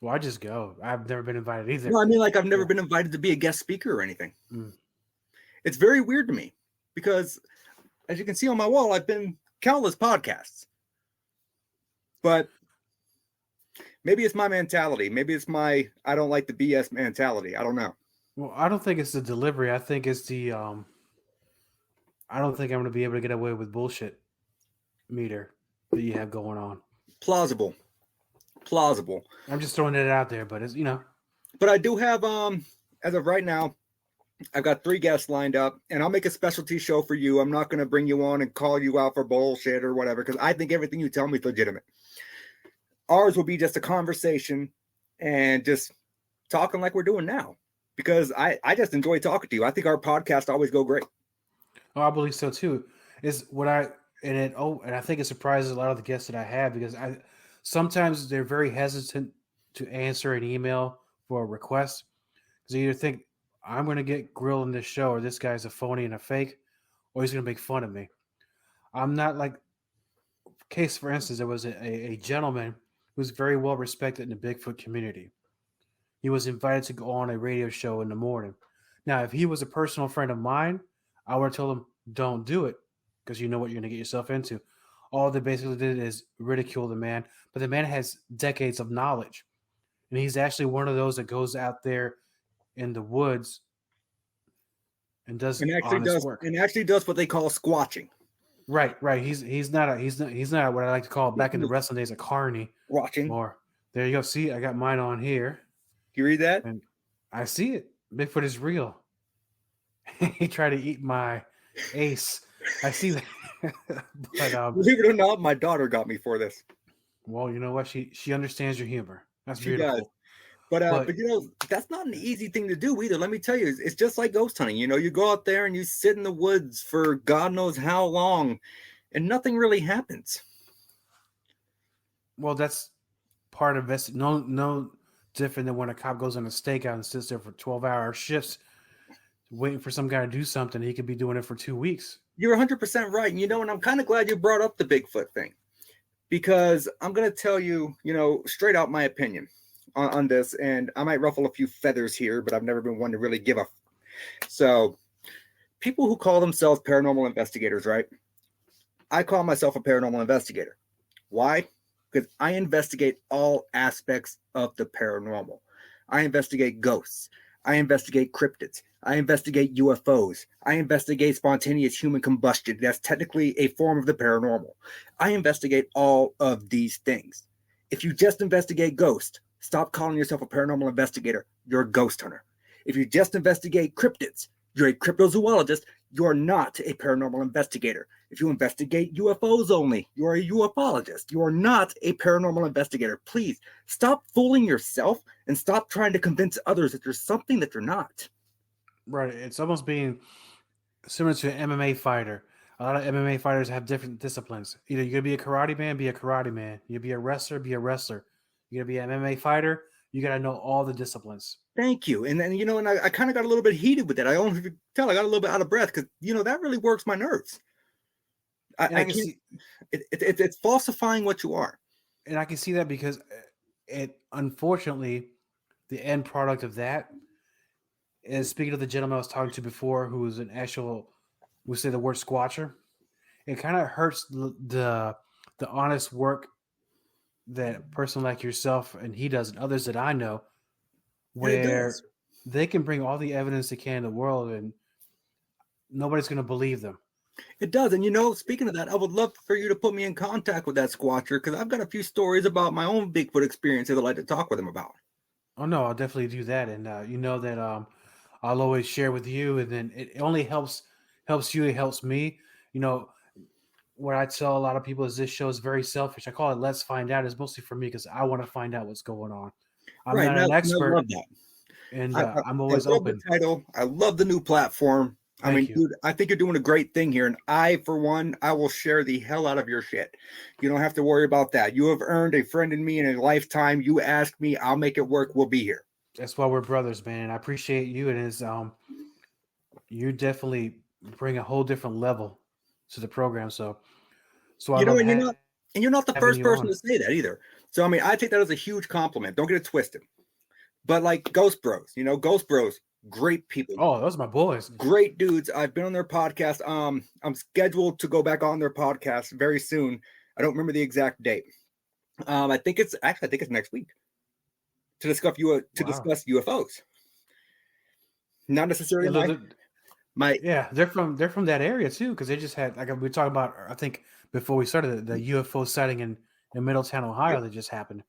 Well, I just go. I've never been invited either. No, I mean, like, I've never been invited to be a guest speaker or anything. Mm. It's very weird to me because, as you can see on my wall, I've been countless podcasts. But maybe it's my mentality. Maybe it's my I don't like the BS mentality. I don't know. Well, I don't think it's the delivery. I think it's the I don't think I'm going to be able to get away with bullshit meter that you have going on. Plausible. I'm just throwing it out there, but it's, you know. But I do have as of right now, I've got 3 guests lined up, and I'll make a specialty show for you. I'm not going to bring you on and call you out for bullshit or whatever, because I think everything you tell me is legitimate. Ours will be just a conversation and just talking like we're doing now, because I just enjoy talking to you. I think our podcasts always go great. Oh, I believe so too. Is what I and I think it surprises a lot of the guests that I have, because sometimes they're very hesitant to answer an email for a request, because they either think I'm going to get grilled in this show, or this guy's a phony and a fake, or he's going to make fun of me. I'm not like, case for instance, there was a gentleman who was very well respected in the Bigfoot community. He was invited to go on a radio show in the morning. Now, if he was a personal friend of mine, I would have told him, don't do it, because you know what you're going to get yourself into. All they basically did is ridicule the man, but the man has decades of knowledge. And he's actually one of those that goes out there in the woods and does honest work. And actually does what they call squatching. Right. He's not what I like to call back in the wrestling days a carny. Watching. Or there you go. See, I got mine on here. You read that? And I see it. Bigfoot is real. He tried to eat my ace. I see that. But believe it or not, my daughter got me for this. Well, you know what? She understands your humor. That's She beautiful. does. But you know, that's not an easy thing to do either. Let me tell you, it's just like ghost hunting. You know, you go out there and you sit in the woods for God knows how long, and nothing really happens. Well, that's part of it. No different than when a cop goes on a stakeout and sits there for 12-hour shifts waiting for some guy to do something. He could be doing it for 2 weeks. You're 100% right. And, you know, and I'm kind of glad you brought up the Bigfoot thing, because I'm going to tell you, you know, straight out my opinion on this. And I might ruffle a few feathers here, but I've never been one to really give a. So people who call themselves paranormal investigators, right? I call myself a paranormal investigator. Why? Because I investigate all aspects of the paranormal. I investigate ghosts. I investigate cryptids. I investigate UFOs. I investigate spontaneous human combustion. That's technically a form of the paranormal. I investigate all of these things. If you just investigate ghosts, stop calling yourself a paranormal investigator. You're a ghost hunter. If you just investigate cryptids, you're a cryptozoologist. You're not a paranormal investigator. If you investigate UFOs only, you're a ufologist. You are not a paranormal investigator. Please stop fooling yourself and stop trying to convince others that there's something that you're not. Right. It's almost being similar to an MMA fighter. A lot of MMA fighters have different disciplines. Either you're going to be a karate man, be a karate man. You're going to be a wrestler, be a wrestler. You're going to be an MMA fighter, you got to know all the disciplines. Thank you. And then, you know, and I kind of got a little bit heated with that. I only tell I got a little bit out of breath because, you know, that really works my nerves. I can't see it's falsifying what you are. And I can see that because it, unfortunately, the end product of that is, speaking of the gentleman I was talking to before, who was an actual, we say the word squatcher, it kind of hurts the honest work that a person like yourself and he does, and others that I know, where they can bring all the evidence they can in the world and nobody's going to believe them. It does. And, you know, speaking of that, I would love for you to put me in contact with that squatcher, because I've got a few stories about my own Bigfoot experiences I'd like to talk with him about. Oh, no, I'll definitely do that. And you know that I'll always share with you, and then it only helps you, it helps me. You know, what I tell a lot of people is this show is very selfish. I call it Let's Find Out. It's mostly for me because I want to find out what's going on. I'm not an expert, I love that. and I'm always I love open. the title. I love the new platform. I mean, Thank you. dude, I think you're doing a great thing here. And I, for one, I will share the hell out of your shit. You don't have to worry about that. You have earned a friend in me in a lifetime. You ask me, I'll make it work. We'll be here. That's why we're brothers, man. I appreciate you, and you definitely bring a whole different level to the program. So I You know, love and you're not the having first you person on. to say that either. So, I mean, I take that as a huge compliment. Don't get it twisted. But like Ghost Bros, Ghost Bros, great people. Oh, those are my boys. Great dudes. I've been on their podcast. I'm scheduled to go back on their podcast very soon. I don't remember the exact date. I think it's next week to discuss Wow. UFOs. Not necessarily Yeah, my yeah, they're from that area too, because they just had, like we were talking about. I think before we started, the UFO sighting in Middletown, Ohio, that just happened.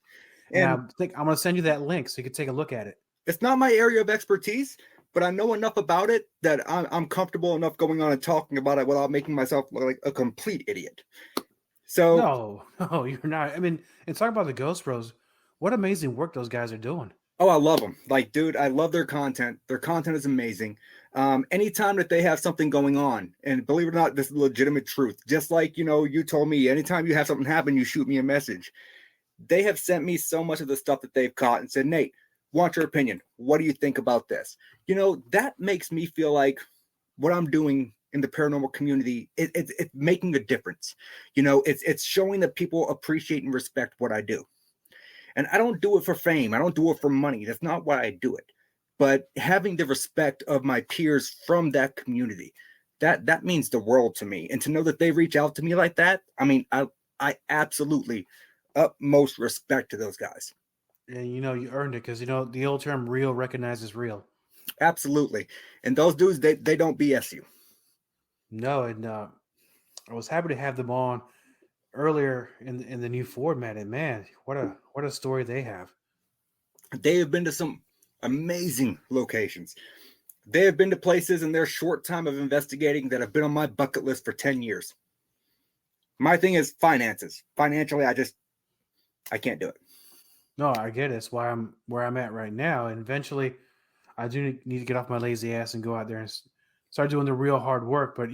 And and I'm gonna send you that link so you can take a look at it. it's not my area of expertise, but I know enough about it that I'm comfortable enough going on and talking about it without making myself look like a complete idiot. So, No, no, you're not. I mean, and talk about the Ghost Bros. What amazing work those guys are doing. oh, I love them. Like, dude, I love their content. Their content is amazing. Anytime that they have something going on, and believe it or not, this is legitimate truth. Just like, you told me, anytime you have something happen, you shoot me a message. They have sent me so much of the stuff that they've caught and said, Nate, want your opinion. What do you think about this? That makes me feel like what I'm doing in the paranormal community, it's making a difference. It's showing that people appreciate and respect what I do. And I don't do it for fame. I don't do it for money. That's not why I do it. But having the respect of my peers from that community, that means the world to me. And to know that they reach out to me like that, I mean, I absolutely utmost respect to those guys. And you earned it, because the old term "real" recognizes real. Absolutely. And those dudes, they don't BS you. No, and I was happy to have them on earlier in the new format. And man, what a story they have. They have been to some amazing locations. They have been to places in their short time of investigating that have been on my bucket list for 10 years. My thing is finances. Financially, I can't do it. No, I get it. It's why I'm where I'm at right now. And eventually, I do need to get off my lazy ass and go out there and start doing the real hard work. But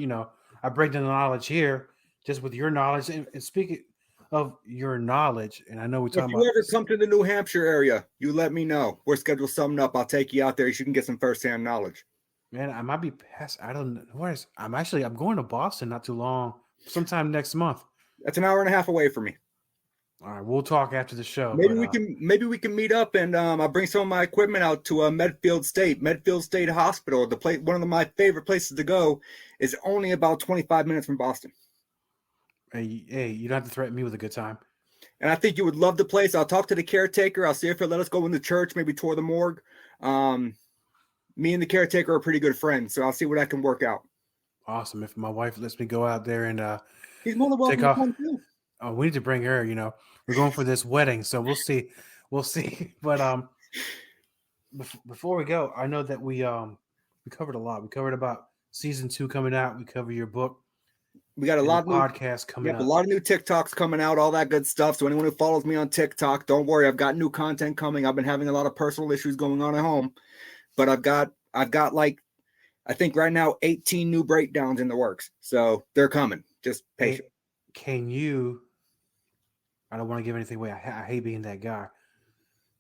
I bring the knowledge here, just with your knowledge. And speaking of your knowledge, and I know we're If talking you about, ever come to the New Hampshire area, you let me know. We're scheduled something up. I'll take you out there so you can get some firsthand knowledge. man, I might be past. I don't know. I'm going to Boston not too long, sometime next month. That's an hour and a half away from me. All right, we'll talk after the show. Maybe But we can meet up and I'll bring some of my equipment out to Medfield State Hospital. One of my favorite places to go is only about 25 minutes from Boston. hey, you don't have to threaten me with a good time. And I think you would love the place. I'll talk to the caretaker. I'll see if he'll let us go in the church, maybe tour the morgue. Me and the caretaker are pretty good friends, so I'll see what I can work out. Awesome. If my wife lets me go out there and He's more than welcome take to off. come too. Oh, we need to bring her. We're going for this wedding, so we'll see. We'll see. But before we go, I know that we covered a lot. We covered about season 2 coming out. We covered your book. We got a lot of podcasts coming up. A lot of new TikToks coming out, all that good stuff. So anyone who follows me on TikTok, don't worry, I've got new content coming. I've been having a lot of personal issues going on at home, but I've got like, I think right now 18 new breakdowns in the works. So they're coming. Just patient. Can you? I don't want to give anything away. I hate being that guy.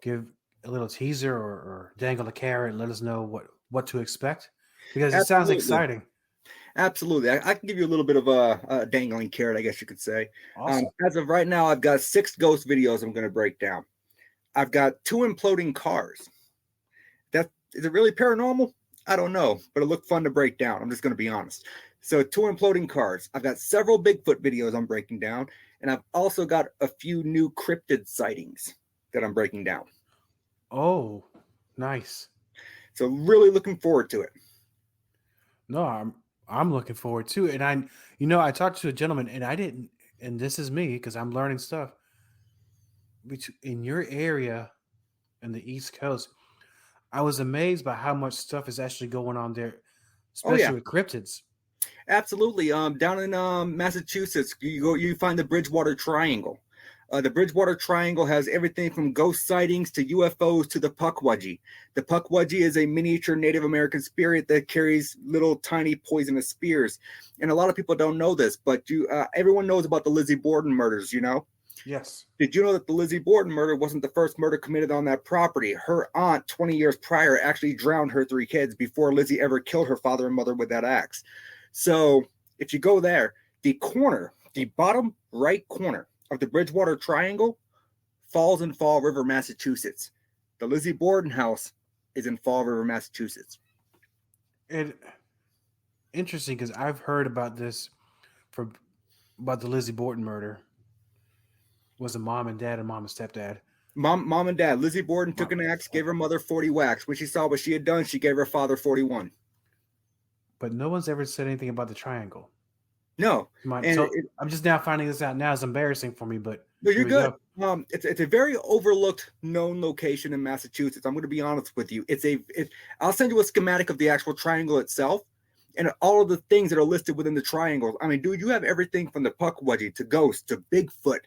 Give a little teaser or dangle a carrot and let us know what to expect, because it sounds exciting. Absolutely. I can give you a little bit of a dangling carrot, I guess you could say. Awesome. As of right now, I've got 6 ghost videos I'm going to break down. I've got 2 imploding cars. Is it really paranormal? I don't know, but it looked fun to break down. I'm just going to be honest. So 2 imploding cars. I've got several Bigfoot videos I'm breaking down, and I've also got a few new cryptid sightings that I'm breaking down. Oh, nice. So really looking forward to it. No, I'm looking forward to it. And I talked to a gentleman, and I didn't, and this is me because I'm learning stuff. In your area in the East Coast, I was amazed by how much stuff is actually going on there, especially with cryptids. Absolutely. Down in Massachusetts, you find the Bridgewater Triangle. The Bridgewater Triangle has everything from ghost sightings to UFOs to the Pukwudgie. The Pukwudgie is a miniature Native American spirit that carries little tiny poisonous spears. And a lot of people don't know this, but everyone knows about the Lizzie Borden murders, you know? Yes. Did you know that the Lizzie Borden murder wasn't the first murder committed on that property? Her aunt, 20 years prior, actually drowned her 3 kids before Lizzie ever killed her father and mother with that axe. So if you go there, the bottom right corner of the Bridgewater Triangle falls in Fall River, Massachusetts. The Lizzie Borden house is in Fall River, Massachusetts. And interesting, because I've heard about this about the Lizzie Borden murder. Was a mom and dad and mom and stepdad. Mom and dad. Lizzie Borden took an axe, gave her mother 40 whacks. When she saw what she had done, she gave her father 41. But no one's ever said anything about the triangle. No. I'm just now finding this out now. It's embarrassing for me, but no, you're good. It's a very overlooked known location in Massachusetts. I'm going to be honest with you. I'll send you a schematic of the actual triangle itself and all of the things that are listed within the triangle. I mean, dude, you have everything from the Pukwudgie to ghosts to Bigfoot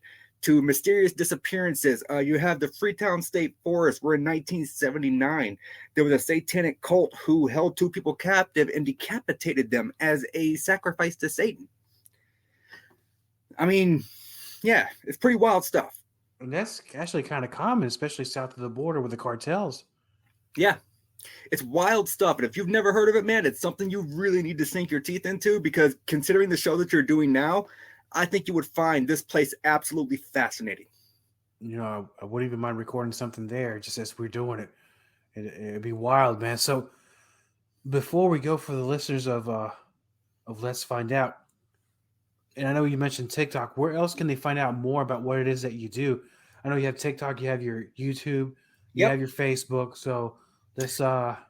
to mysterious disappearances. You have the Freetown State Forest, where in 1979 there was a satanic cult who held 2 people captive and decapitated them as a sacrifice to Satan. I mean, yeah, it's pretty wild stuff. And that's actually kind of common, especially south of the border with the cartels. Yeah, it's wild stuff. And if you've never heard of it, man, it's something you really need to sink your teeth into, because considering the show that you're doing now, I think you would find this place absolutely fascinating. You know, I wouldn't even mind recording something there just as we're doing it. It'd be wild, man. So before we go for the listeners of Let's Find Out, and I know you mentioned TikTok, where else can they find out more about what it is that you do? I know you have TikTok, you have your YouTube, you have your Facebook. So let's talk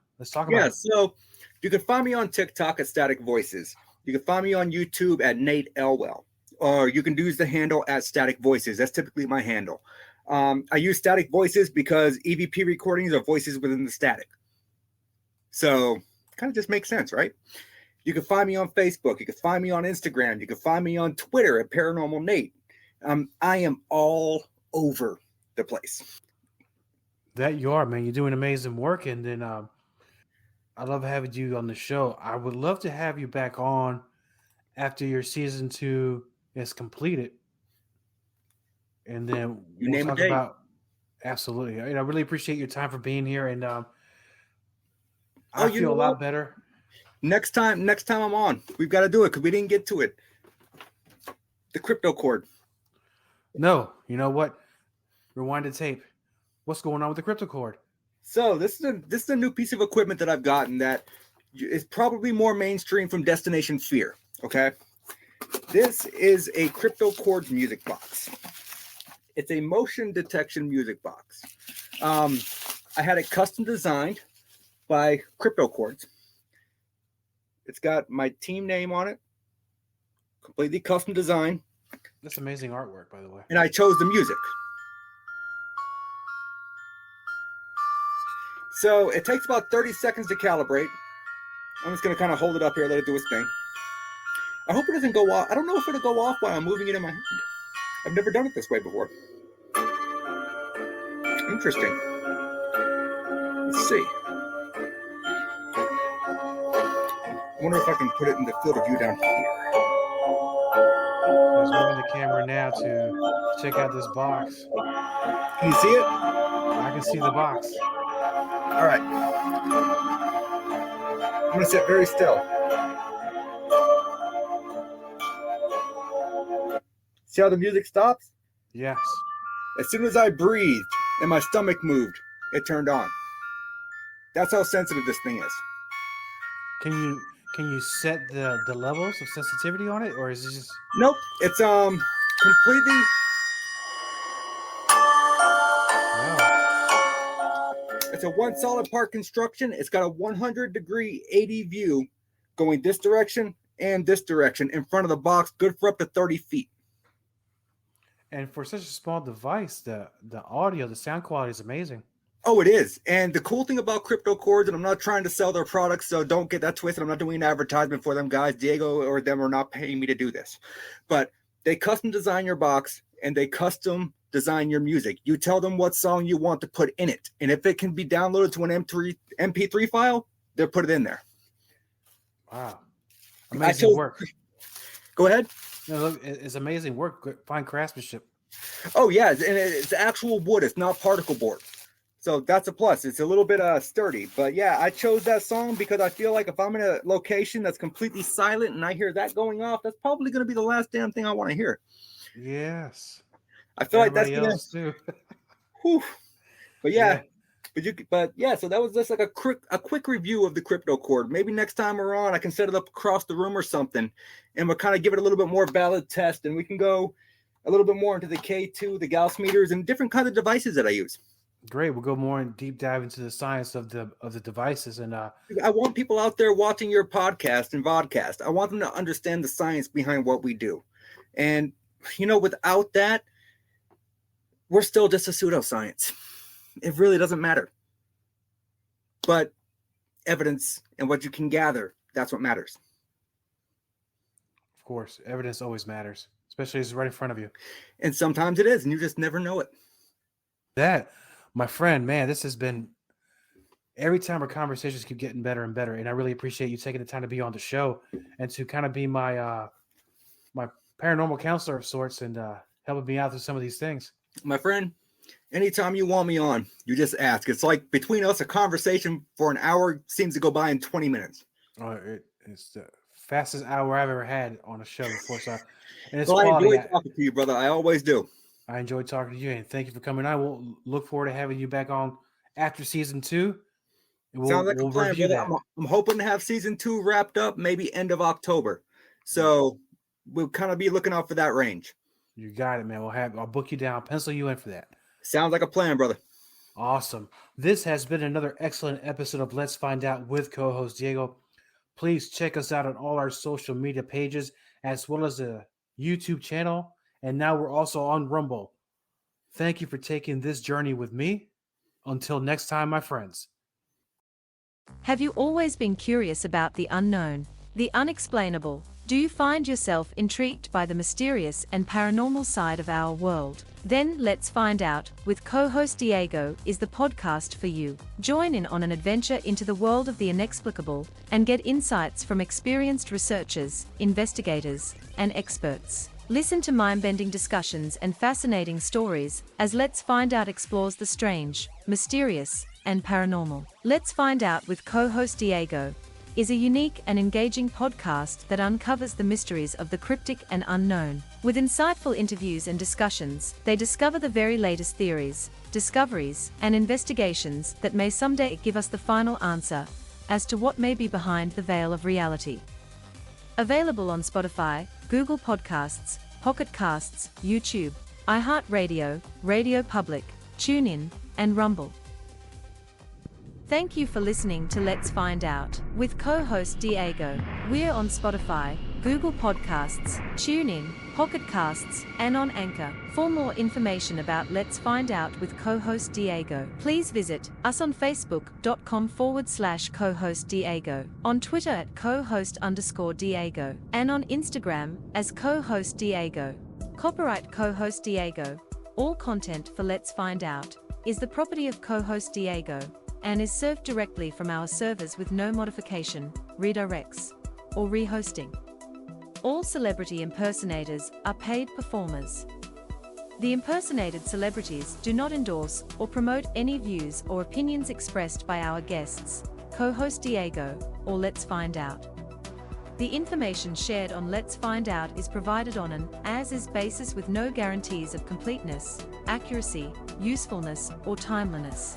about it. So you can find me on TikTok at Static Voices. You can find me on YouTube at Nate Elwell. Or you can use the handle at Static Voices. That's typically my handle. I use Static Voices because EVP recordings are voices within the static. So kind of just makes sense, right? You can find me on Facebook. You can find me on Instagram. You can find me on Twitter at Paranormal Nate. I am all over the place. That you are, man. You're doing amazing work. And then I love having you on the show. I would love to have you back on after your season 2 is completed, and then we'll talk about absolutely. I really appreciate your time for being here, and I feel a lot better. Next time I'm on, we've got to do it because we didn't get to it. The crypto cord. No, you know what? Rewind the tape. What's going on with the crypto cord? So this is a new piece of equipment that I've gotten that is probably more mainstream from Destination Fear. Okay. This is a crypto cord music box. It's a motion detection music box. I had it custom designed by Crypto Cords. It's got my team name on it. Completely custom design. That's amazing artwork, by the way. And I chose the music. So it takes about 30 seconds to calibrate. I'm just going to kind of hold it up here, let it do its thing. I hope it doesn't go off. I don't know if it'll go off while I'm moving it in my hand. I've never done it this way before. Interesting. Let's see. I wonder if I can put it in the field of view down here. I was moving the camera now to check out this box. Can you see it? I can see the box. All right. I'm going to sit very still. See how the music stops? Yes. As soon as I breathed and my stomach moved, it turned on. That's how sensitive this thing is. Can you set the levels of sensitivity on it, or is it just? Nope. It's completely. Wow. It's a one solid part construction. It's got a 100-degree 80 view going this direction and this direction in front of the box, good for up to 30 feet. And for such a small device, the audio, the sound quality is amazing. Oh, it is. And the cool thing about Crypto Cords, and I'm not trying to sell their products, so don't get that twisted. I'm not doing an advertisement for them guys. Diego or them are not paying me to do this. But they custom design your box, and they custom design your music. You tell them what song you want to put in it. And if it can be downloaded to an MP3 file, they'll put it in there. Wow. Amazing work. Go ahead. No, look, it's amazing work. Fine craftsmanship. Oh, yeah. And it's actual wood. It's not particle board. So that's a plus. It's a little bit sturdy. But yeah, I chose that song because I feel like if I'm in a location that's completely silent and I hear that going off, that's probably going to be the last damn thing I want to hear. Yes. I feel Everybody like that's else too. Whew. But yeah. So that was just like a quick review of the crypto cord. Maybe next time we're on, I can set it up across the room or something, and we'll kind of give it a little bit more valid test, and we can go a little bit more into the K2, the Gauss meters, and different kinds of devices that I use. Great. We'll go more in deep dive into the science of the devices. And I want people out there watching your podcast and vodcast. I want them to understand the science behind what we do. And, without that, we're still just a pseudoscience. It really doesn't matter. But evidence and what you can gather, that's what matters. Of course, evidence always matters, especially as it's right in front of you. And sometimes it is, and you just never know it. That, my friend, man, this has been, every time our conversations keep getting better and better. And I really appreciate you taking the time to be on the show and to kind of be my my paranormal counselor of sorts and helping me out through some of these things. My friend, anytime you want me on, you just ask. It's like between us, a conversation for an hour seems to go by in 20 minutes. It's the fastest hour I've ever had on a show before. So, and it's well, I quality. enjoy talking to you, brother. I always do. I enjoy talking to you, and thank you for coming. I will look forward to having you back on after season 2. Sounds like a plan, brother. I'm hoping to have season 2 wrapped up maybe end of October. So we'll kind of be looking out for that range. You got it, man. I'll book you down, pencil you in for that. Sounds like a plan, brother. Awesome. This has been another excellent episode of Let's Find Out with co-host Diego. Please check us out on all our social media pages, as well as the YouTube channel. And now we're also on Rumble. Thank you for taking this journey with me. Until next time, my friends. Have you always been curious about the unknown, the unexplainable? Do you find yourself intrigued by the mysterious and paranormal side of our world? Then Let's Find Out with co-host Diego is the podcast for you. Join in on an adventure into the world of the inexplicable and get insights from experienced researchers, investigators, and experts. Listen to mind-bending discussions and fascinating stories as Let's Find Out explores the strange, mysterious, and paranormal. Let's Find Out with co-host Diego is a unique and engaging podcast that uncovers the mysteries of the cryptic and unknown. With insightful interviews and discussions, they discover the very latest theories, discoveries, and investigations that may someday give us the final answer as to what may be behind the veil of reality. Available on Spotify, Google Podcasts, Pocket Casts, YouTube, iHeartRadio, Radio Public, TuneIn, and Rumble. Thank you for listening to Let's Find Out with co-host Diego. We're on Spotify, Google Podcasts, TuneIn, Pocket Casts, and on Anchor. For more information about Let's Find Out with co-host Diego, please visit us on Facebook.com/co-host Diego, on Twitter at co-host_Diego, and on Instagram as co-host Diego. Copyright co-host Diego. All content for Let's Find Out is the property of co-host Diego and is served directly from our servers with no modification, redirects, or re-hosting. All celebrity impersonators are paid performers. The impersonated celebrities do not endorse or promote any views or opinions expressed by our guests, co-host Diego, or Let's Find Out. The information shared on Let's Find Out is provided on an as-is basis with no guarantees of completeness, accuracy, usefulness, or timeliness.